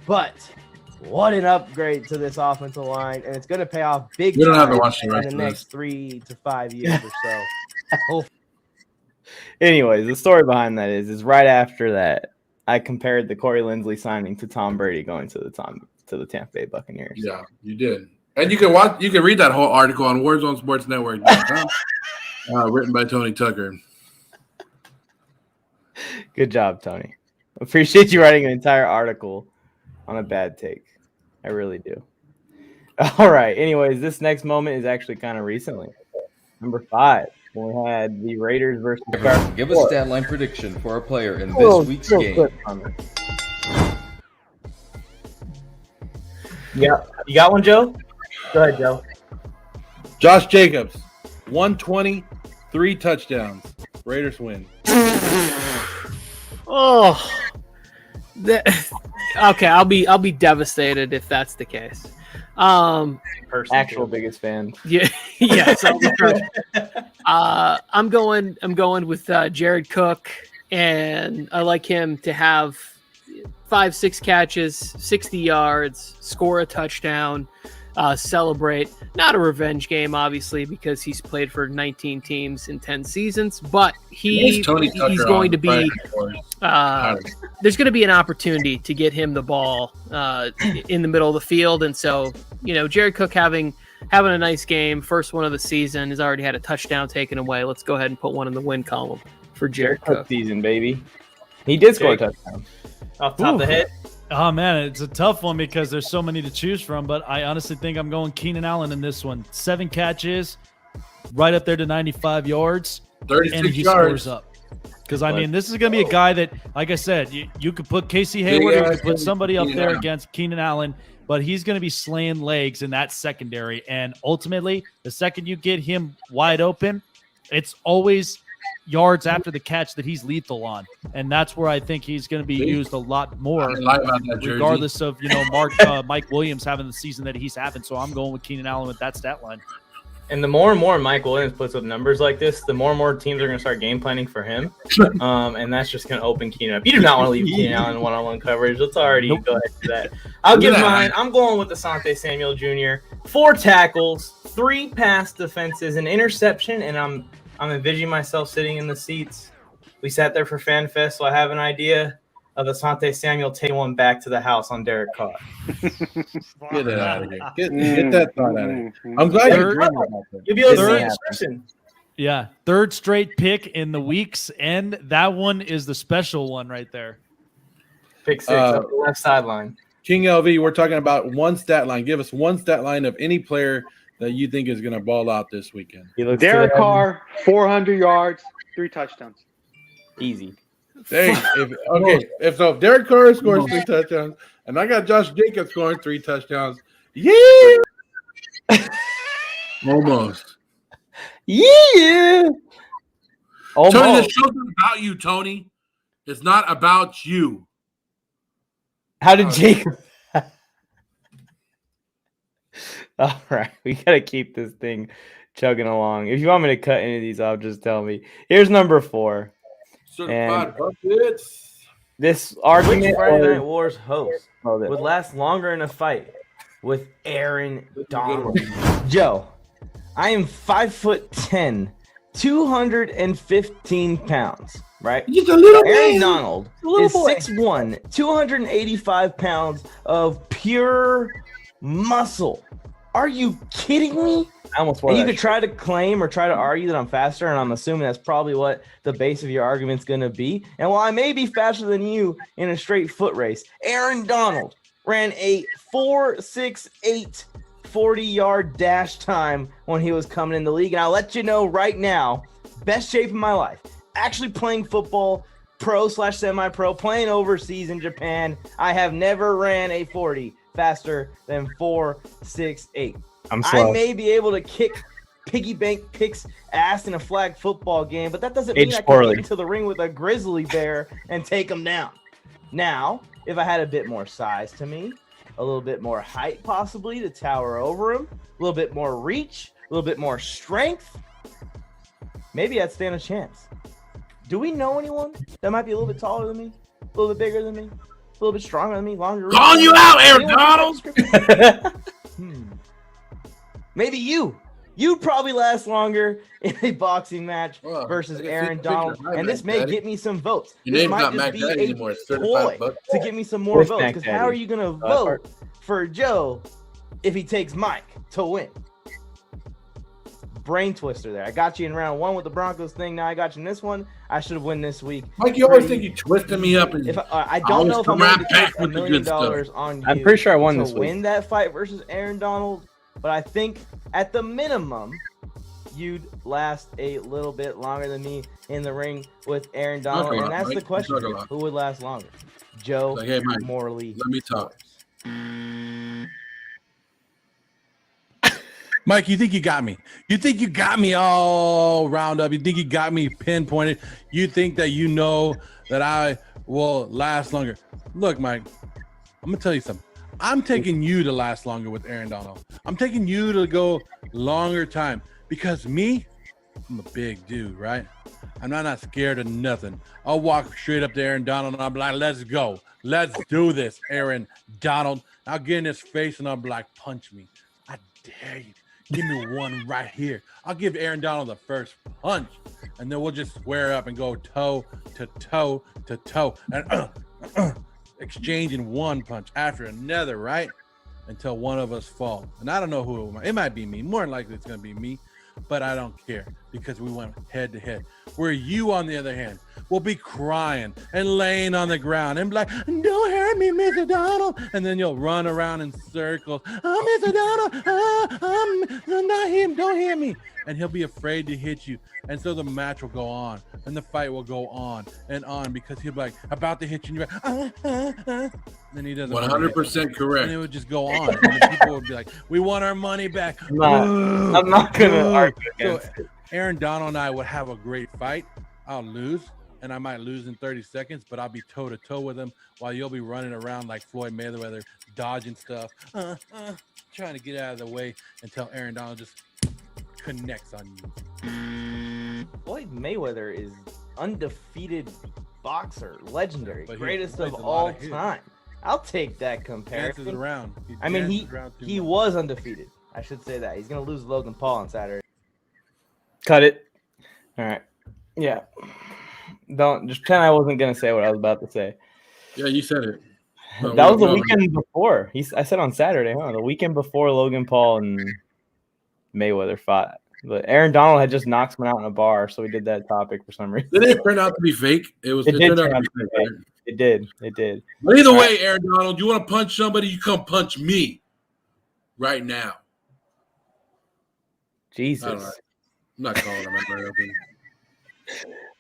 S6: but what an upgrade to this offensive line, and it's going to pay off big time in the next 3 to 5 years or so.
S1: Anyways, the story behind that is right after that, I compared the Corey Linsley signing to Tom Brady going to the Tampa Bay Buccaneers.
S4: Yeah, you did. And you can read that whole article on Warzone Sports Network, written by Tony Tucker.
S1: Good job, Tony. Appreciate you writing an entire article on a bad take. I really do. All right. Anyways, this next moment is actually kind of recently. Number 5. We had the Raiders versus the Cardinals.
S9: Give a stat line prediction for a player in this week's game.
S1: Yeah, you got one, Joe? Go ahead, Joe.
S4: Josh Jacobs, 120, 3 touchdowns. Raiders win.
S10: Oh, okay. I'll be devastated if that's the case.
S1: Actual biggest fan.
S10: Yeah, yes. I'm going with Jared Cook, and I like him to have 5-6 catches, 60 yards, score a touchdown, celebrate. Not a revenge game, obviously, because he's played for 19 teams in 10 seasons, but he's going to be there's going to be an opportunity to get him the ball in the middle of the field. And so, Jared Cook having a nice game, first one of the season, has already had a touchdown taken away. Let's go ahead and put one in the win column for Jared Cook.
S1: Season, baby. He did score a touchdown.
S11: Off the top of the head. Oh, man, it's a tough one because there's so many to choose from, but I honestly think I'm going Keenan Allen in this one. 7 catches, right up there to 95 yards,
S4: 36
S11: and he
S4: yards.
S11: scores up. Because, I mean, this is going to be a guy that, like I said, you could put Casey Hayward or you could put somebody up there against Keenan Allen, but he's going to be slaying legs in that secondary. And ultimately, the second you get him wide open, it's always yards after the catch that he's lethal on. And that's where I think he's going to be used a lot more, regardless of, Mike Williams having the season that he's having. So I'm going with Keenan Allen with that stat line.
S12: And the more and more Mike Williams puts up numbers like this, the more and more teams are going to start game planning for him. And that's just going to open Keenan up. You do not want to leave Keenan Allen in one-on-one coverage. Let's already go ahead to that. I'll give mine. I'm going with Asante Samuel Jr. 4 tackles, 3 pass defenses, an interception, and I'm envisioning myself sitting in the seats. We sat there for FanFest, so I have an idea of Asante Samuel taking one back to the house on Derek Carr.
S4: Get it out of here. Get that thought out of here. I'm glad you're dreaming about that.
S12: You'll be able to see it.
S11: Yeah, third straight pick in the week's end. That one is the special one right there.
S12: Pick 6 up the left sideline.
S4: King LV, we're talking about one stat line. Give us one stat line of any player that you think is going to ball out this weekend.
S13: Derek Carr, 400 yards, 3 touchdowns.
S12: Easy.
S4: Dang. If Derek Carr scores 3 touchdowns, and I got Josh Jacobs scoring 3 touchdowns, yeah, almost.
S1: Yeah.
S4: Tony, this show's not about you, Tony. It's not about you.
S1: How did Jacob? All right, we gotta keep this thing chugging along. If you want me to cut any of these off, just tell me. Here's number 4.
S4: Certified buckets.
S1: This argument
S12: Friday Night Wars host would last longer in a fight with Aaron Donald.
S1: Joe, I am 5'10", 215 pounds. Right?
S4: He's a little
S1: Aaron
S4: man.
S1: Donald is 6'1", 285 pounds of pure muscle. Are you kidding me?
S12: I almost
S1: and you could try to claim or try to argue that I'm faster, and I'm assuming that's probably what the base of your argument's going to be. And while I may be faster than you in a straight foot race, Aaron Donald ran a 4.68 40-yard dash time when he was coming in the league. And I'll let you know right now, best shape of my life. Actually playing football, pro/semi-pro, playing overseas in Japan. I have never ran a 40 faster than 4.68.
S12: I'm slow.
S1: I may be able to kick piggy bank picks ass in a flag football game, but that doesn't mean I can get into the ring with a grizzly bear and take him down. Now, if I had a bit more size to me, a little bit more height possibly to tower over him, a little bit more reach, a little bit more strength, maybe I'd stand a chance. Do we know anyone that might be a little bit taller than me, a little bit bigger than me, a little bit stronger than me, longer?
S4: Calling you out, Aaron Donald.
S1: Maybe you. You'd probably last longer in a boxing match versus Aaron Donald, and this may get me some votes. This might just be a toy to get me some more votes. Because how are you going to vote for Joe if he takes Mike to win? Brain twister there. I got you in round 1 with the Broncos thing. Now I got you in this one. I should have won this week.
S4: Mike, you always think you twisted me up.
S1: If I don't know if I'm going to take $1 million on you.
S12: I'm pretty sure I won this
S1: week to win that fight versus Aaron Donald. But I think at the minimum, you'd last a little bit longer than me in the ring with Aaron Donald. And that's the question. Who would last longer? Joe Morley.
S4: Let me talk.
S5: Mike, you think you got me? You think you got me all round up? You think you got me pinpointed? You think that you know that I will last longer? Look, Mike, I'm going to tell you something. I'm taking you to last longer with Aaron Donald. I'm taking you to go longer time because me, I'm a big dude, right? I'm not scared of nothing. I'll walk straight up to Aaron Donald and I'll be like, let's go. Let's do this, Aaron Donald. I'll get in his face and I'll be like, punch me. I dare you. Give me one right here. I'll give Aaron Donald the first punch and then we'll just square up and go toe to toe to toe. And exchanging one punch after another, right? Until one of us falls. And I don't know who it might be me. More than likely it's going to be me, but I don't care because we went head to head. Where you, on the other hand, will be crying and laying on the ground and be like, don't hurt me, Mr. Donald. And then you'll run around in circles. Oh, Mr. Donald, not him, don't hit me. And he'll be afraid to hit you. And so the match will go on and the fight will go on and on because he'll be like about to hit you and you're like, then he doesn't.
S4: 100% correct.
S5: And it would just go on. And the people would be like, we want our money back.
S1: I'm not going to argue against it.
S5: Aaron Donald and I would have a great fight. I'll lose, and I might lose in 30 seconds, but I'll be toe-to-toe with him while you'll be running around like Floyd Mayweather, dodging stuff, trying to get out of the way until Aaron Donald just connects on you.
S1: Floyd Mayweather is undefeated boxer, legendary,
S5: But
S1: greatest of all time. I'll take that comparison. He was undefeated.
S6: I should say that. He's going to lose Logan Paul on Saturday.
S12: Cut it. All right. Yeah. Don't just pretend I wasn't going to say what I was about to say.
S4: Yeah, you said it.
S12: That was the weekend before. I said on Saturday, huh? The weekend before Logan Paul and Mayweather fought. But Aaron Donald had just knocked someone out in a bar, so we did that topic for some reason.
S4: Did it turn out to be fake? It turned out to be fake.
S12: It did. It did.
S4: But either way, Aaron Donald, you want to punch somebody, you come punch me right now.
S12: Jesus.
S4: I don't know. I'm not calling him out.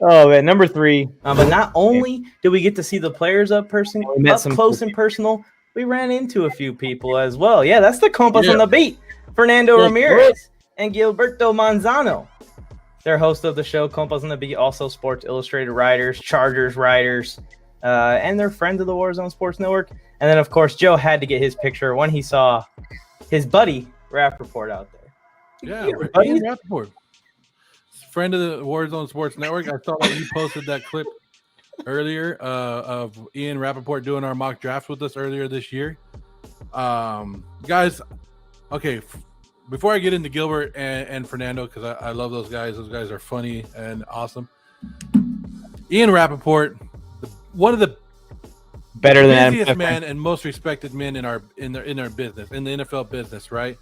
S12: Oh man, number 3. But not only did we get to see the players up close and personal, we ran into a few people as well. Yeah, that's the compas on the beat. Fernando Ramirez and Gilberto Manzano. They're host of the show, Compas on the Beat, also Sports Illustrated writers, Chargers writers, and they're friends of the Warzone Sports Network. And then, of course, Joe had to get his picture when he saw his buddy Rappaport out there.
S5: Yeah, Ian Rappaport. Friend of the Warzone Sports Network. I saw that you posted that clip earlier of Ian Rappaport doing our mock drafts with us earlier this year. Guys, okay, before I get into Gilbert and Fernando, because I love those guys. Those guys are funny and awesome. Ian Rappaport, one of the busiest man and most respected men in our business, in the NFL business, right?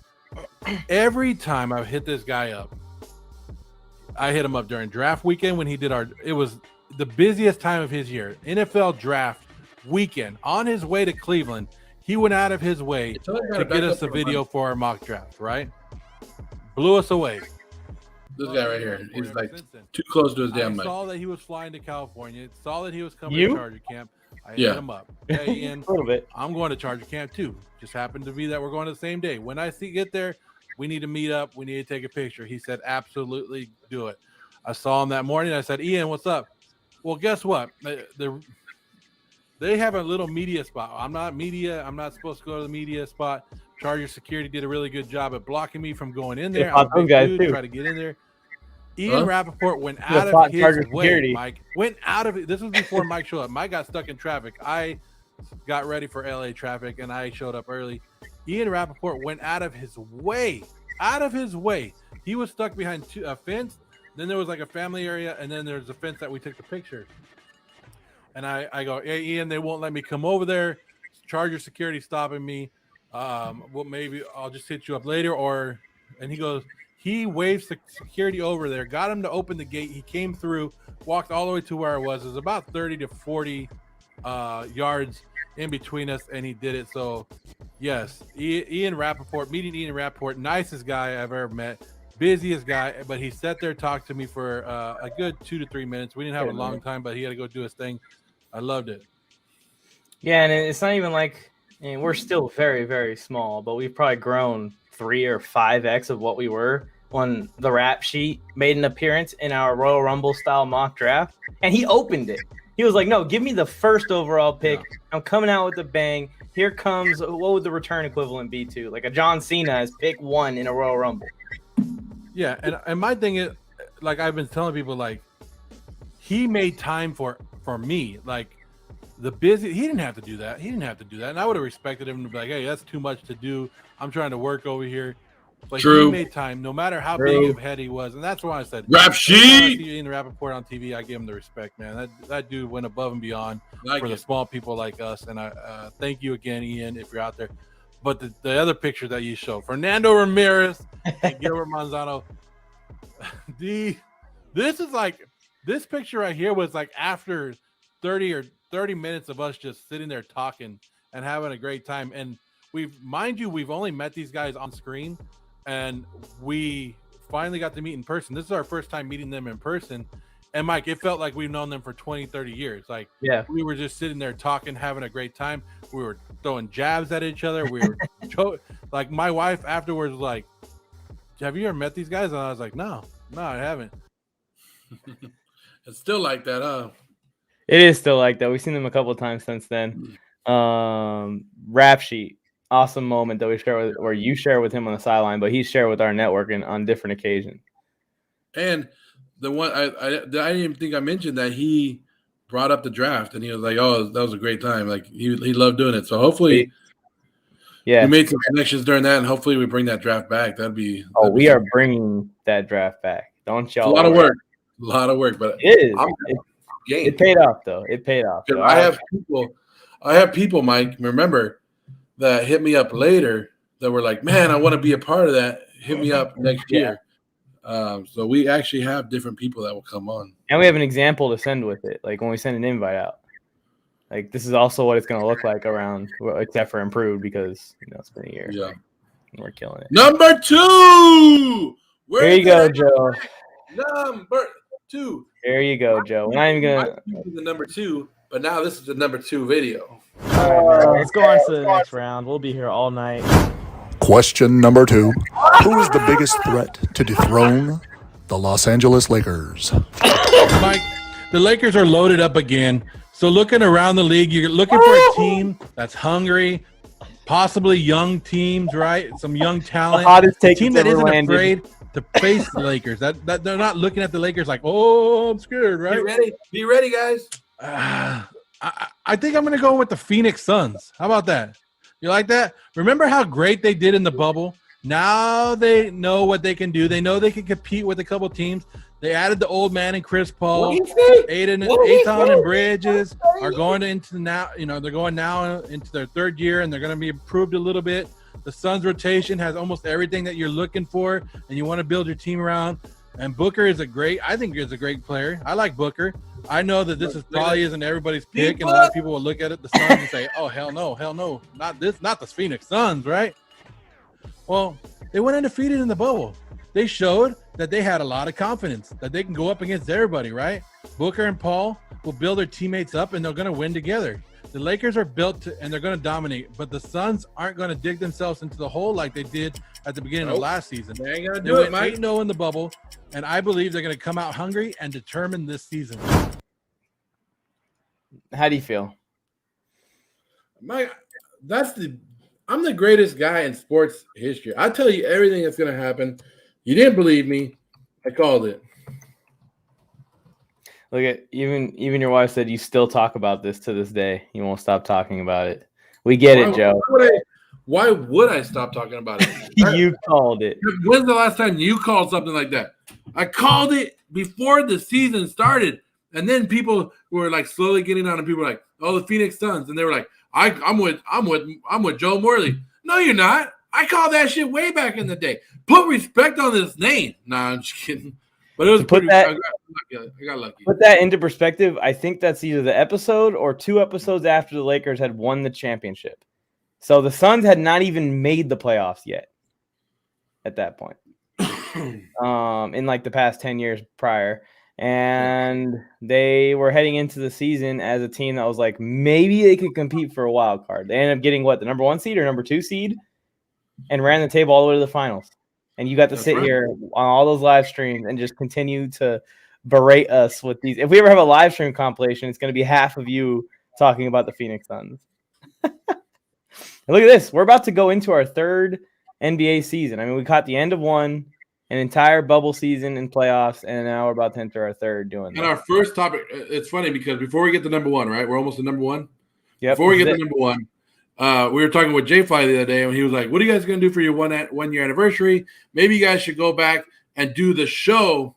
S5: Every time I've hit this guy up, I hit him up during draft weekend when he did it was the busiest time of his year. NFL draft weekend on his way to Cleveland. He went out of his way to get us a video for our mock draft, right? Blew us away.
S4: This guy right here, he's like too close to his damn mic.
S5: I saw that he was flying to California. Saw that he was coming to Charger Camp. I hit him up. Hey, Ian,
S12: a little bit.
S5: I'm going to Charger Camp too. Just happened to be that we're going to the same day. When I get there, we need to meet up. We need to take a picture. He said, absolutely do it. I saw him that morning. I said, Ian, what's up? Well, guess what? They have a little media spot. I'm not media. I'm not supposed to go to the media spot. Charger security did a really good job at blocking me from going in there. I'm a big dude, try to get in there. Ian Rappaport went out of his way, Mike. Went out of it. This was before Mike showed up. Mike got stuck in traffic. I got ready for LA traffic, and I showed up early. Ian Rappaport went out of his way. Out of his way. He was stuck behind a fence. Then there was like a family area, and then there's a fence that we took the picture. And I go, hey, Ian, they won't let me come over there. Charger security stopping me. Well, maybe I'll just hit you up later. And he goes, he waves the security over there, got him to open the gate. He came through, walked all the way to where I was. It was about 30 to 40 yards in between us, and he did it. So, yes, Ian Rappaport, meeting Ian Rappaport, nicest guy I've ever met. Busiest guy, but he sat there, talked to me for a good 2 to 3 minutes. We didn't have a long time, but he had to go do his thing. I loved it.
S12: Yeah, and it's not even like we're still very, very small, but we've probably grown 3 or 5x of what we were when the rap sheet made an appearance in our Royal Rumble style mock draft, and he opened it. He was like, "No, give me the first overall pick. I'm coming out with a bang. Here comes what would the return equivalent be to like a John Cena as pick 1 in a Royal Rumble."
S5: Yeah, and my thing is, like I've been telling people, like he made time for me. Like he didn't have to do that. And I would have respected him to be like, hey, that's too much to do. I'm trying to work over here. But he made time, no matter how big of a head he was. And that's why I said,
S4: Rap sheet!
S5: Ian Rappaport on TV, I give him the respect, man. That dude went above and beyond for the small people like us. And I thank you again, Ian, if you're out there. But the other picture that you show, Fernando Ramirez and Gilbert Manzano, this picture right here was like after 30 minutes of us just sitting there talking and having a great time. And we've only met these guys on screen, and we finally got to meet in person. This is our first time meeting them in person. And Mike, it felt like we've known them for 20, 30 years. Like, we were just sitting there talking, having a great time. We were throwing jabs at each other. We were like, my wife afterwards was like, have you ever met these guys? And I was like, no, I haven't.
S4: It's still like that, huh?
S12: It is still like that. We've seen them a couple of times since then. Rap sheet, awesome moment that we share with, or you share with him on the sideline, but he shared with our network on different occasions.
S4: And the one I didn't even think I mentioned that he brought up the draft, and he was like, "Oh, that was a great time." Like he loved doing it. So hopefully,
S1: Yeah.
S4: We made some connections during that, and hopefully we bring that draft back.
S1: We are bringing that draft back. Don't y'all?
S4: It's a lot of work. A lot of work, but
S1: it is. It paid off though. It paid off. So
S4: I have people, Mike, remember, that hit me up later that were like, man, I want to be a part of that. Hit me up next year. So we actually have different people that will come on.
S1: And we have an example to send with it. Like when we send an invite out. Like this is also what it's going to look like around, except for improved because it's been a year.
S4: Yeah,
S1: we're killing it.
S4: Number 2.
S1: There you go, Joe.
S4: Number 2.
S1: There you go, Joe. We're not even gonna.
S4: The number 2, but now this is the number 2 video.
S6: All right, let's go on to the next round. We'll be here all night.
S7: Question number 2. Who is the biggest threat to dethrone the Los Angeles Lakers?
S5: Mike, the Lakers are loaded up again. So looking around the league, you're looking for a team that's hungry, possibly young teams, right? Some young talent.
S1: The hottest take
S5: team that
S1: ever
S5: isn't
S1: landed.
S5: afraid to face the Lakers. That they're not looking at the Lakers like, oh, I'm scared, right?
S4: Be ready, guys.
S5: I think I'm going to go with the Phoenix Suns. How about that? You like that? Remember how great they did in the bubble? Now they know what they can do. They know they can compete with a couple teams. They added the old man and Chris Paul. Ayton and Bridges are going into now. They're going now into their 3rd year, and they're going to be improved a little bit. The Suns rotation has almost everything that you're looking for, and you want to build your team around. And Booker is a great player. I like Booker. I know that this probably isn't everybody's pick, and a lot of people will look at it, the Suns, and say, "Oh, hell no, not the Phoenix Suns, right?" Well, they went undefeated in the bubble. They showed that they had a lot of confidence that they can go up against everybody, right? Booker and Paul will build their teammates up, and they're going to win together. The Lakers are built and they're going to dominate, but the Suns aren't going to dig themselves into the hole like they did at the beginning of last season.
S4: They ain't gonna
S5: They
S4: do
S5: went
S4: it, Mike.
S5: 8-0 in the bubble, and I believe they're going to come out hungry and determined this season.
S1: How do you feel?
S4: Mike, I'm the greatest guy in sports history. I tell you everything that's going to happen. You didn't believe me. I called it.
S1: Look at even your wife said you still talk about this to this day. You won't stop talking about it. We get it, Joe.
S4: Why would I stop talking about it?
S1: You called it.
S4: When's the last time you called something like that? I called it before the season started, and then people were like slowly getting on, and people were like, "Oh, the Phoenix Suns," and they were like, "I'm with Joe Morley." No, you're not. I called that shit way back in the day. Put respect on this name. Nah, I'm just kidding. But it was I got lucky.
S1: Put that into perspective. I think that's either the episode or 2 episodes after the Lakers had won the championship. So the Suns had not even made the playoffs yet at that point. In like the past 10 years prior. And they were heading into the season as a team that was like, maybe they could compete for a wild card. They ended up getting the number 1 seed or number 2 seed and ran the table all the way to the finals. And you got to sit here on all those live streams and just continue to berate us with these. If we ever have a live stream compilation, it's going to be half of you talking about the Phoenix Suns. Look at this. We're about to go into our 3rd NBA season. I mean, we caught the end of one, an entire bubble season and playoffs, and now we're about to enter our 3rd doing that.
S4: And our first topic, it's funny because before we get to number 1, right? We're almost to number 1.
S1: Yep.
S4: Before we get to number 1, we were talking with Jay Fly the other day, and he was like, "What are you guys going to do for your 1 year anniversary? Maybe you guys should go back and do the show,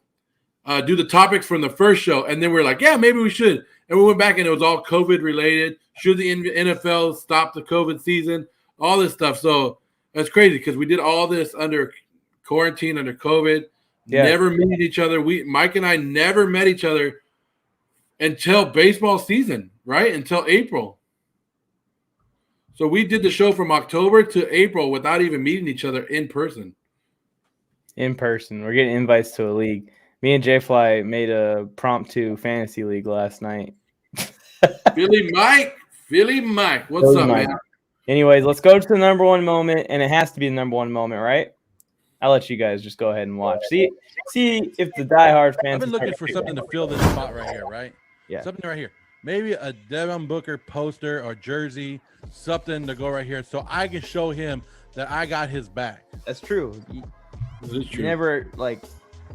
S4: do the topics from the first show." And then we were like, "Yeah, maybe we should." And we went back, and it was all COVID related. Should the NFL stop the COVID season? All this stuff. So that's crazy because we did all this under quarantine, under COVID. Yeah. Never met each other. Mike and I never met each other until baseball season, right? Until April. So we did the show from October to April without even meeting each other in person.
S1: In person. We're getting invites to a league. Me and Jay Fly made a promptu fantasy league last night.
S4: Philly Mike. What's up, man?
S1: Anyways, let's go to the number 1 moment, and it has to be the number 1 moment, right? I'll let you guys just go ahead and watch. See if the diehard fans.
S5: I've been looking for something to fill this spot right here, right?
S1: Yeah.
S5: Something right here. Maybe a Devin Booker poster or jersey, something to go right here so I can show him that I got his back.
S1: That's true. You never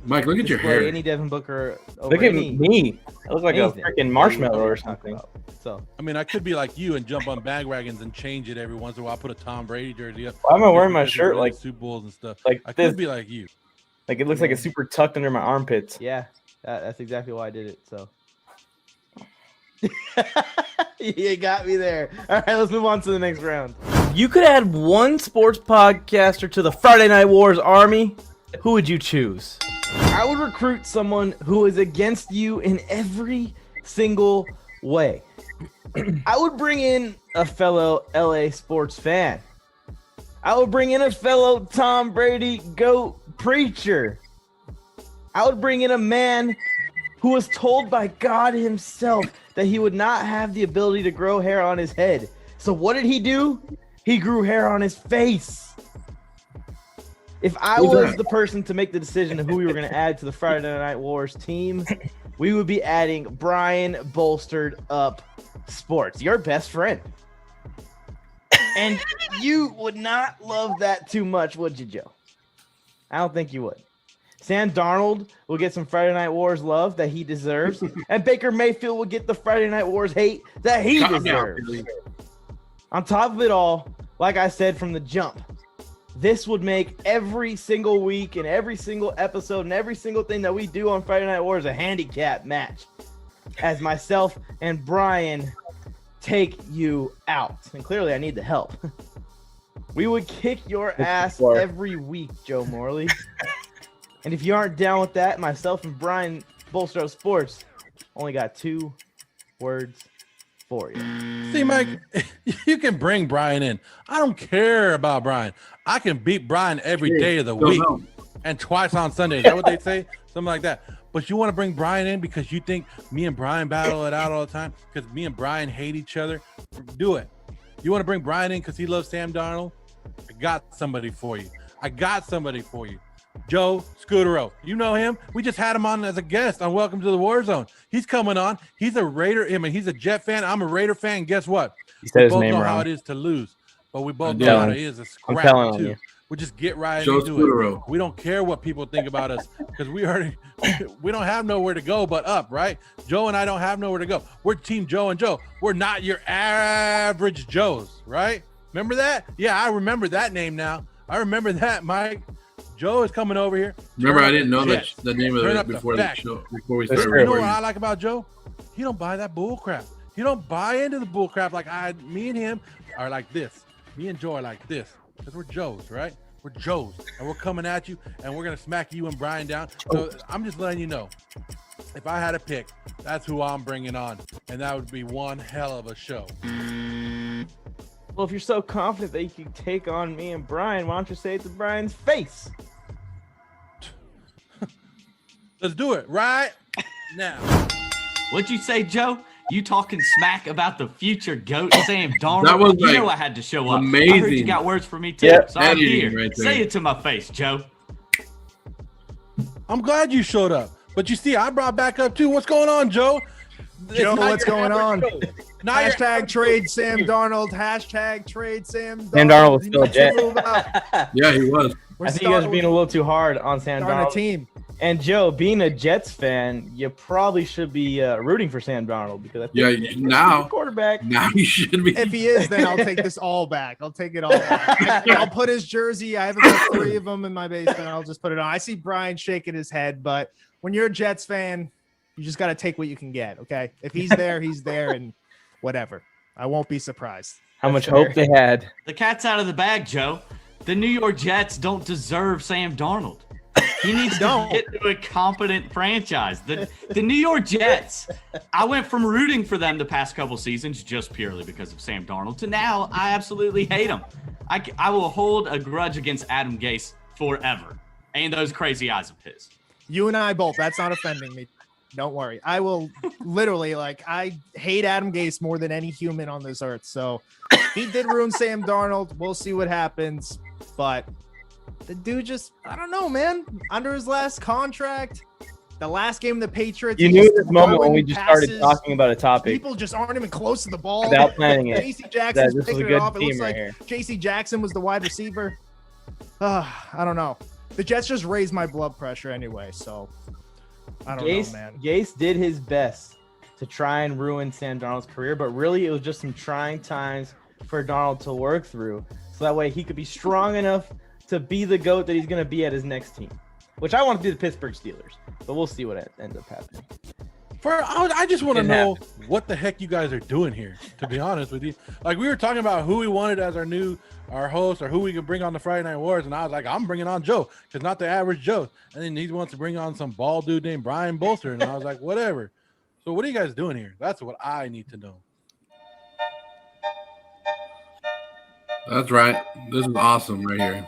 S4: Mike, look at your
S6: display
S4: hair.
S6: any Devin Booker over
S1: Look at
S6: any,
S1: me. I look like a
S6: anything
S1: freaking
S6: that
S1: marshmallow
S6: you
S1: or
S6: talk
S1: something.
S6: about. So
S5: I mean, I could be like you and jump on bandwagons and change it every once in a while. Put a Tom Brady jersey up.
S1: Why am I wearing
S5: just
S1: my
S5: because he
S1: shirt
S5: wins
S1: like
S5: Super Bowls and stuff?
S1: like
S5: I
S1: this?
S5: could be like you.
S1: Like it looks like it's super tucked under my armpits.
S6: yeah, that's exactly why I did it. So you got me there. All right, let's move on to the next round. You could add one sports podcaster to the Friday Night Wars army. Who would you choose? I would recruit someone who is against you in every single way. I would bring in a fellow LA sports fan. I would bring in a fellow Tom Brady GOAT preacher. I would bring in a man who was told by God himself that he would not have the ability to grow hair on his head. So what did he do? He grew hair on his face. If I was the person to make the decision of who we were going to add to the Friday Night Wars team, we would be adding Brian Bolstered Up Sports, your best friend. And you would not love that too much, would you, Joe? I don't think you would. Sam Darnold will get some Friday Night Wars love that he deserves, and Baker Mayfield will get the Friday Night Wars hate that he deserves. On top of it all, like I said from the jump, this would make every single week and every single episode and every single thing that we do on Friday Night Wars a handicap match, as myself and Brian take you out. And clearly I need the help. We would kick your ass every week, Joe Morley. And if you aren't down with that, myself and Brian Bolster Up Sports only got 2 words for you.
S5: See, Mike, you can bring Brian in. I don't care about Brian. I can beat Brian every day of the week and twice on Sunday. Is that what they say? Something like that. But you want to bring Brian in because you think me and Brian battle it out all the time because me and Brian hate each other? Do it. You want to bring Brian in because he loves Sam Darnold? I got somebody for you. Joe Scudero. You know him. We just had him on as a guest on Welcome to the Warzone. He's coming on. He's a Raider. I mean, he's a Jet fan. I'm a Raider fan. Guess what?
S1: He said
S5: We
S1: his
S5: both
S1: name
S5: know
S1: wrong.
S5: how it is to lose, but we both know how it is to
S1: I'm telling
S5: scrap
S1: on
S5: too.
S1: you.
S5: We just get right
S4: Joe
S5: into
S4: Scudero.
S5: it. We don't care what people think about us because we don't have nowhere to go but up, right? Joe and I don't have nowhere to go. We're Team Joe and Joe. We're not your average Joes, right? Remember that? Yeah, I remember that name now. I remember that, Mike. Joe is coming over here.
S4: Remember, I didn't know
S5: Jets.
S4: the name of
S5: Turn
S4: it
S5: up the
S4: before the
S5: fact.
S4: show. Before we
S1: That's
S4: started
S1: true.
S5: You know what
S4: recording.
S5: I like about Joe? He don't buy that bull crap. He don't buy into the bull crap like me and him are like this. Me and Joe are like this because we're Joes, right? We're Joes, and we're coming at you, and we're gonna smack you and Brian down. So I'm just letting you know, if I had to pick, that's who I'm bringing on, and that would be one hell of a show.
S6: Well, if you're so confident that you can take on me and Brian, why don't you say it to Brian's face?
S5: Let's do it right now.
S14: What'd you say, Joe? You talking smack about the future GOAT Sam Darnold?
S4: That was,
S14: you
S4: like,
S14: know I had to show up. I heard
S4: amazing.
S14: you got words for me too,
S1: Yep.
S14: so I'm
S4: Editing
S14: here.
S4: right there.
S14: Say it to my face, Joe.
S5: I'm glad you showed up, but you see, I brought back up too. What's going on, Joe?
S15: Joe, what's going on?
S5: Now
S15: Hashtag trade Sam Darnold. Hashtag trade Sam Darnold.
S1: Sam Darnold was still a
S15: You
S1: Jet.
S15: know about-
S4: Yeah, he was.
S15: We're
S6: I think you guys are
S15: starting-
S6: being a little too hard on Sam
S15: starting a
S6: Darnold.
S15: team.
S6: And Joe, being a Jets fan, you probably should be rooting for Sam Darnold because I think
S4: Yeah,
S6: he's a
S4: now-
S6: quarterback.
S4: Now he should be.
S15: If he is, then I'll take this all back. I'll take it all back. I'll put his jersey. I have about 3 of them in my basement. I'll just put it on. I see Brian shaking his head, but when you're a Jets fan, you just got to take what you can get. Okay. If he's there, he's there, and whatever. I won't be surprised.
S1: How much hope they had.
S14: The cat's out of the bag, Joe. The New York Jets don't deserve Sam Darnold. He needs to get to a competent franchise. The New York Jets, I went from rooting for them the past couple seasons just purely because of Sam Darnold to now I absolutely hate him. I will hold a grudge against Adam Gase forever and those crazy eyes of his.
S15: You and I both. That's not offending me. Don't worry. I will literally, I hate Adam Gase more than any human on this earth. So he did ruin Sam Darnold. We'll see what happens. But the dude just, I don't know, man. Under his last contract, the last game of the Patriots.
S1: You knew this moment when we just started talking about a topic.
S15: People just aren't even close to the ball.
S1: Without planning it.
S15: JC Jackson's
S1: This was a
S15: picking it
S1: good
S15: off. It looks
S1: team
S15: like
S1: right here.
S15: JC Jackson was the wide receiver. I don't know. the Jets just raised my blood pressure anyway. So I don't know, man.
S6: Gase did his best to try and ruin Sam Darnold's career, but really it was just some trying times for Darnold to work through, so that way he could be strong enough to be the GOAT that he's going to be at his next team, which I want to be the Pittsburgh Steelers, but we'll see what ends up happening.
S5: I just want to know what the heck you guys are doing here, to be honest with you. Like, we were talking about who we wanted as our host, or who we could bring on the Friday Night Wars, and I was like, I'm bringing on Joe, because not the average Joe. And then he wants to bring on some bald dude named Brian Bolster, and I was like, whatever. So what are you guys doing here? That's what I need to know.
S4: That's right. This is awesome right here.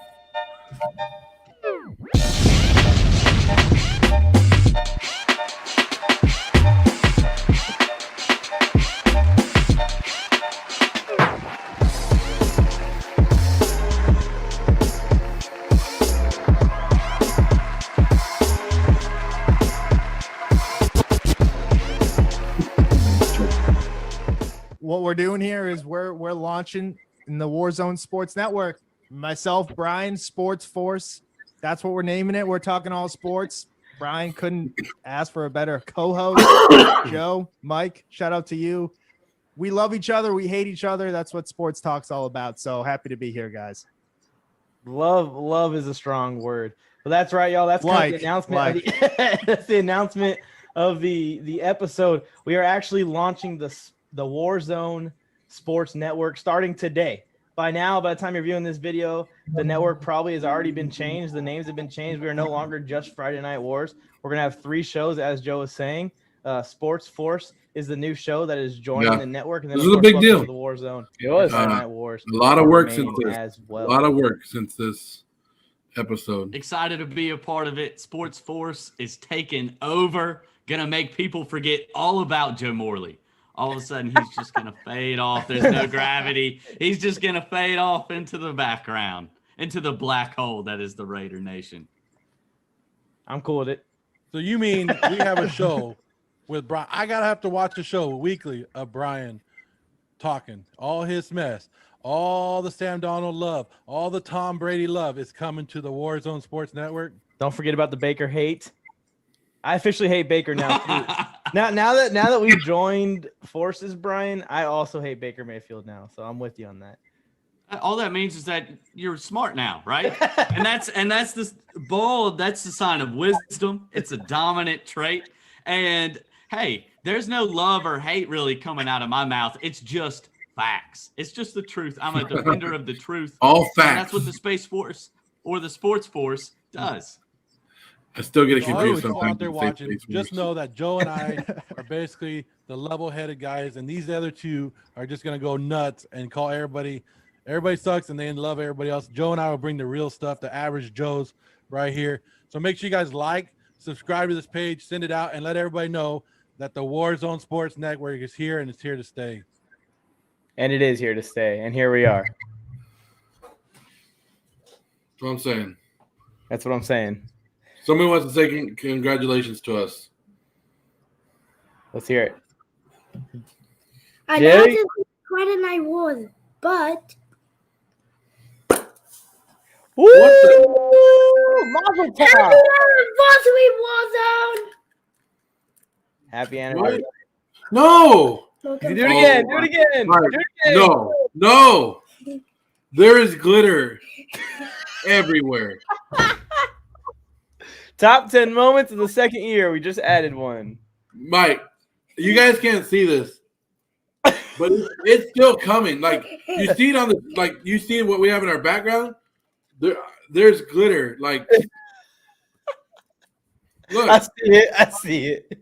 S15: What we're doing here is we're launching in the Warzone Sports Network. Myself, Brian, Sports Force. That's what we're naming it. We're talking all sports. Brian couldn't ask for a better co-host. Joe, Mike, shout out to you. We love each other. We hate each other. That's what sports talk's all about. So happy to be here, guys.
S6: Love is a strong word. But that's right, y'all. That's kind of the announcement. That's the announcement of the episode. We are actually launching the Warzone Sports Network starting today. By the time you're viewing this video, the network probably has already been changed. The names have been changed. We are no longer just Friday Night Wars. We're going to have 3 shows, as Joe was saying. Sports Force is the new show that is joining the network. And then,
S4: this is a big deal.
S6: The Warzone. It was Friday Night Wars.
S4: A lot of work since this.
S6: As well.
S4: A lot of work since this episode.
S14: Excited to be a part of it. Sports Force is taking over. Going to make people forget all about Joe Morley. All of a sudden, he's just going to fade off. There's no gravity. He's just going to fade off into the background, into the black hole that is the Raider Nation.
S6: I'm cool with it.
S5: So you mean we have a show with Brian? I got to have to watch a show weekly of Brian talking. All his mess, all the Sam Darnold love, all the Tom Brady love is coming to the Warzone Sports Network.
S6: Don't forget about the Baker hate. I officially hate Baker now too. Now that we've joined forces, Brian, I also hate Baker Mayfield now. So I'm with you on that.
S14: All that means is that you're smart now, right? and that's the bold. That's the sign of wisdom. It's a dominant trait. And hey, there's no love or hate really coming out of my mouth. It's just facts. It's just the truth. I'm a defender of the truth.
S4: All facts.
S14: And that's what the Space Force or the Sports Force does.
S4: I still get confused
S5: sometimes. Out there watching, just know that Joe and I are basically the level-headed guys, and these other two are just going to go nuts and call everybody sucks, and they love everybody else. Joe and I will bring the real stuff, the average Joes right here. So make sure you guys like, subscribe to this page, send it out, and let everybody know that the Warzone Sports Network is here, and it's here to stay.
S6: And it is here to stay, and here we are.
S4: That's what I'm saying.
S6: That's what I'm saying.
S4: Somebody wants to say congratulations to us.
S6: Let's hear it.
S8: I know this is Friday Night Wars, but
S6: Mazel tov!
S8: Happy anniversary, Warzone!
S6: Happy anniversary!
S4: No!
S6: Do it again! Do it again!
S4: Right.
S6: Do it again!
S4: No! There is glitter everywhere.
S6: Top 10 moments of the second year. We just added one.
S4: Mike, you guys can't see this, but it's still coming. Like, you see it on the, like, you see what we have in our background? There's glitter. Like, look.
S6: I see it.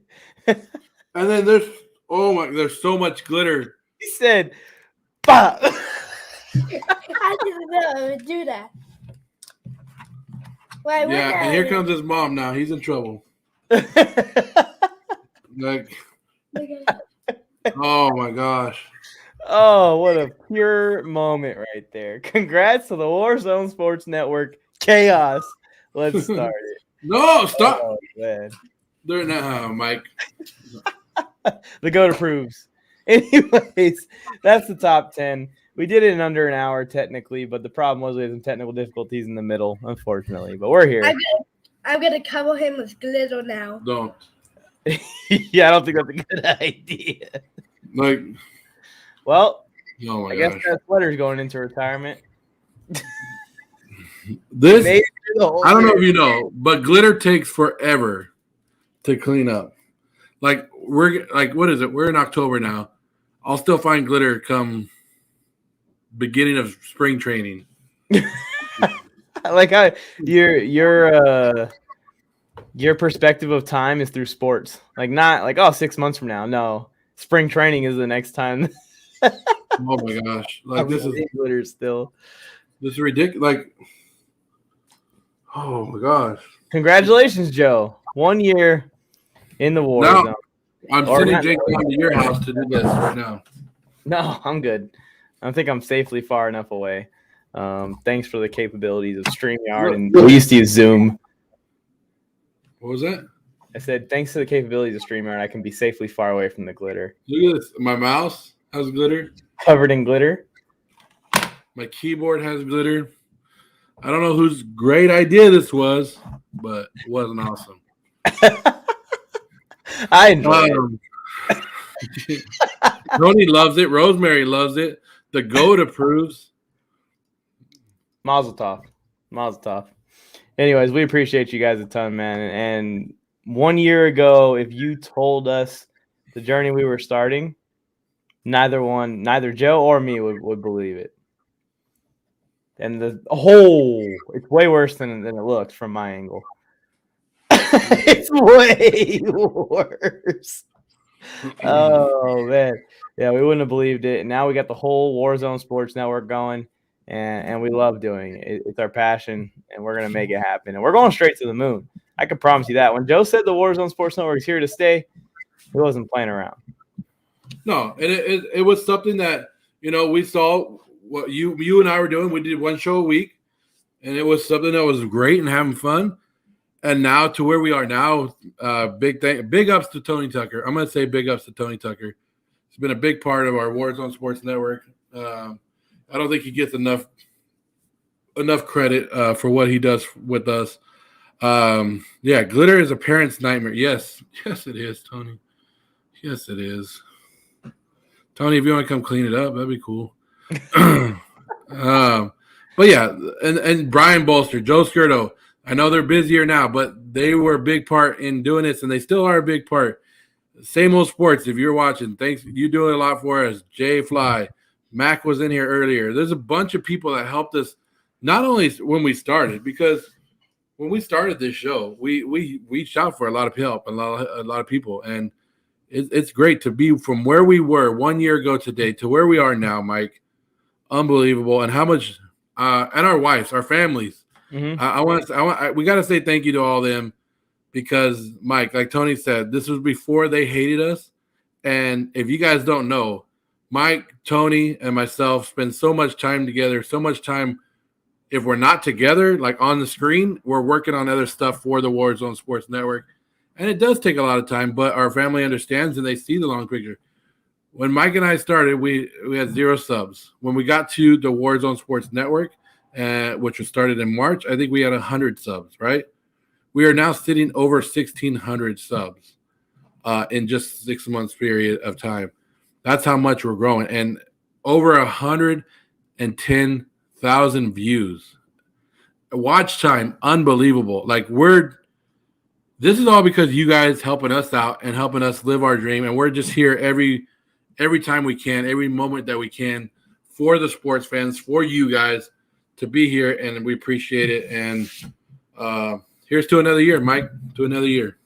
S4: And then there's so much glitter.
S6: He said, "Bah."
S8: I didn't know do that. Wait,
S4: yeah, and here comes his mom now. He's in trouble. Like, oh my gosh.
S6: Oh, what a pure moment right there. Congrats to the Warzone Sports Network. Chaos. Let's start it.
S4: No, stop.
S6: Oh, man.
S4: They're not, Mike.
S6: The GOAT approves. Anyways, that's the top 10.
S12: We did it in under an hour technically, but the problem was we had some technical difficulties in the middle, unfortunately. But we're here.
S8: I'm gonna cover him with glitter now.
S4: Don't.
S12: Yeah, I don't think that's a good idea.
S4: Like,
S12: well,
S4: oh my
S12: I guess
S4: gosh.
S12: that sweater's going into retirement.
S4: This,
S12: Made it through the whole
S4: I don't know
S12: year.
S4: if you know, but glitter takes forever to clean up. Like, we're like, what is it? We're in October now. I'll still find glitter come beginning of spring training.
S12: I like how your perspective of time is through sports. Like not like 6 months from now. No, spring training is the next time.
S4: Oh my gosh! Like this is
S12: glitter still.
S4: This is ridiculous. Like, oh my gosh!
S12: Congratulations, Joe! 1 year in the war
S4: Now,
S12: zone.
S4: I'm
S12: Or
S4: sending
S12: not-
S4: Jake down to your house to do this right now.
S12: No, I'm good. I think I'm safely far enough away. Thanks for the capabilities of StreamYard, and we used to use Zoom.
S4: What was that?
S12: I said, thanks to the capabilities of StreamYard, I can be safely far away from the glitter.
S4: Look at this. My mouse has glitter.
S12: Covered in glitter.
S4: My keyboard has glitter. I don't know whose great idea this was, but it wasn't awesome.
S12: I enjoy it.
S4: Tony loves it. Rosemary loves it. The GOAT approves.
S12: Mazel tov. Mazel tov. Anyways, we appreciate you guys a ton, man. And 1 year ago, if you told us the journey we were starting, neither Joe or me would believe it. And it's way worse than it looked from my angle. It's way worse. Oh man, yeah, we wouldn't have believed it. And now we got the whole Warzone Sports Network going, and we love doing it. It's our passion, and we're gonna make it happen. And we're going straight to the moon. I can promise you that. When Joe said the Warzone Sports Network is here to stay, he wasn't playing around.
S4: No, and it was something that we saw what you and I were doing. We did one show a week, and it was something that was great and having fun. And now to where we are now, big ups to Tony Tucker. I'm going to say big ups to Tony Tucker. He's been a big part of our Warzone Sports Network. I don't think he gets enough credit for what he does with us. Yeah, glitter is a parent's nightmare. Yes, it is, Tony. Yes, it is. Tony, if you want to come clean it up, that'd be cool. But yeah, and Brian Bolster, Joe Skirto. I know they're busier now, but they were a big part in doing this, and they still are a big part. Same old sports. If you're watching, thanks. You doing a lot for us. Jay Fly, Mac was in here earlier. There's a bunch of people that helped us, not only when we started, because when we started this show, we reached out for a lot of help and a lot of people, and it's great to be from where we were 1 year ago today to where we are now, Mike. Unbelievable, and how much, and our wives, our families. Mm-hmm. We got to say thank you to all of them, because Mike, like Tony said, this was before they hated us. And if you guys don't know, Mike, Tony, and myself spend so much time together, so much time. If we're not together, like on the screen, we're working on other stuff for the Warzone Sports Network. And it does take a lot of time, but our family understands and they see the long picture. When Mike and I started, we had 0 subs. When we got to the Warzone Sports Network, which was started in March, I think we had 100 subs, right? We are now sitting over 1,600 subs in just 6 months period of time. That's how much we're growing. And over 110,000 views. Watch time, unbelievable. Like this is all because you guys helping us out and helping us live our dream. And we're just here every time we can, every moment that we can for the sports fans, for you guys to be here, and we appreciate it. And here's to another year, Mike, to another year.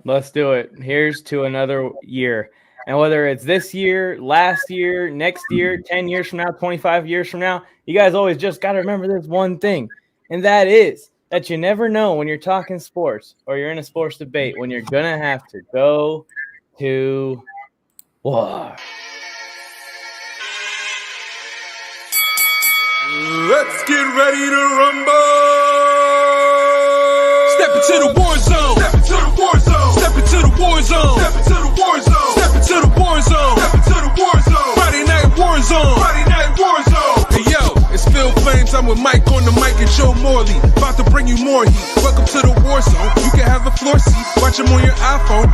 S12: Let's do it. Here's to another year. And whether it's this year, last year, next year, 10 years from now, 25 years from now, you guys always just got to remember this one thing, and that is that you never know when you're talking sports or you're in a sports debate when you're going to have to go to war.
S3: Let's get ready to rumble. Step into the war zone. Step into the war zone. Step into the war zone. Step into the war zone. Step into the war zone. Step into the war zone. Friday night war zone. Friday night war I'm with Mike on the mic and Joe Morley. About to bring you more heat. Welcome to the Warzone. You can have a floor seat. Watch them on your iPhone.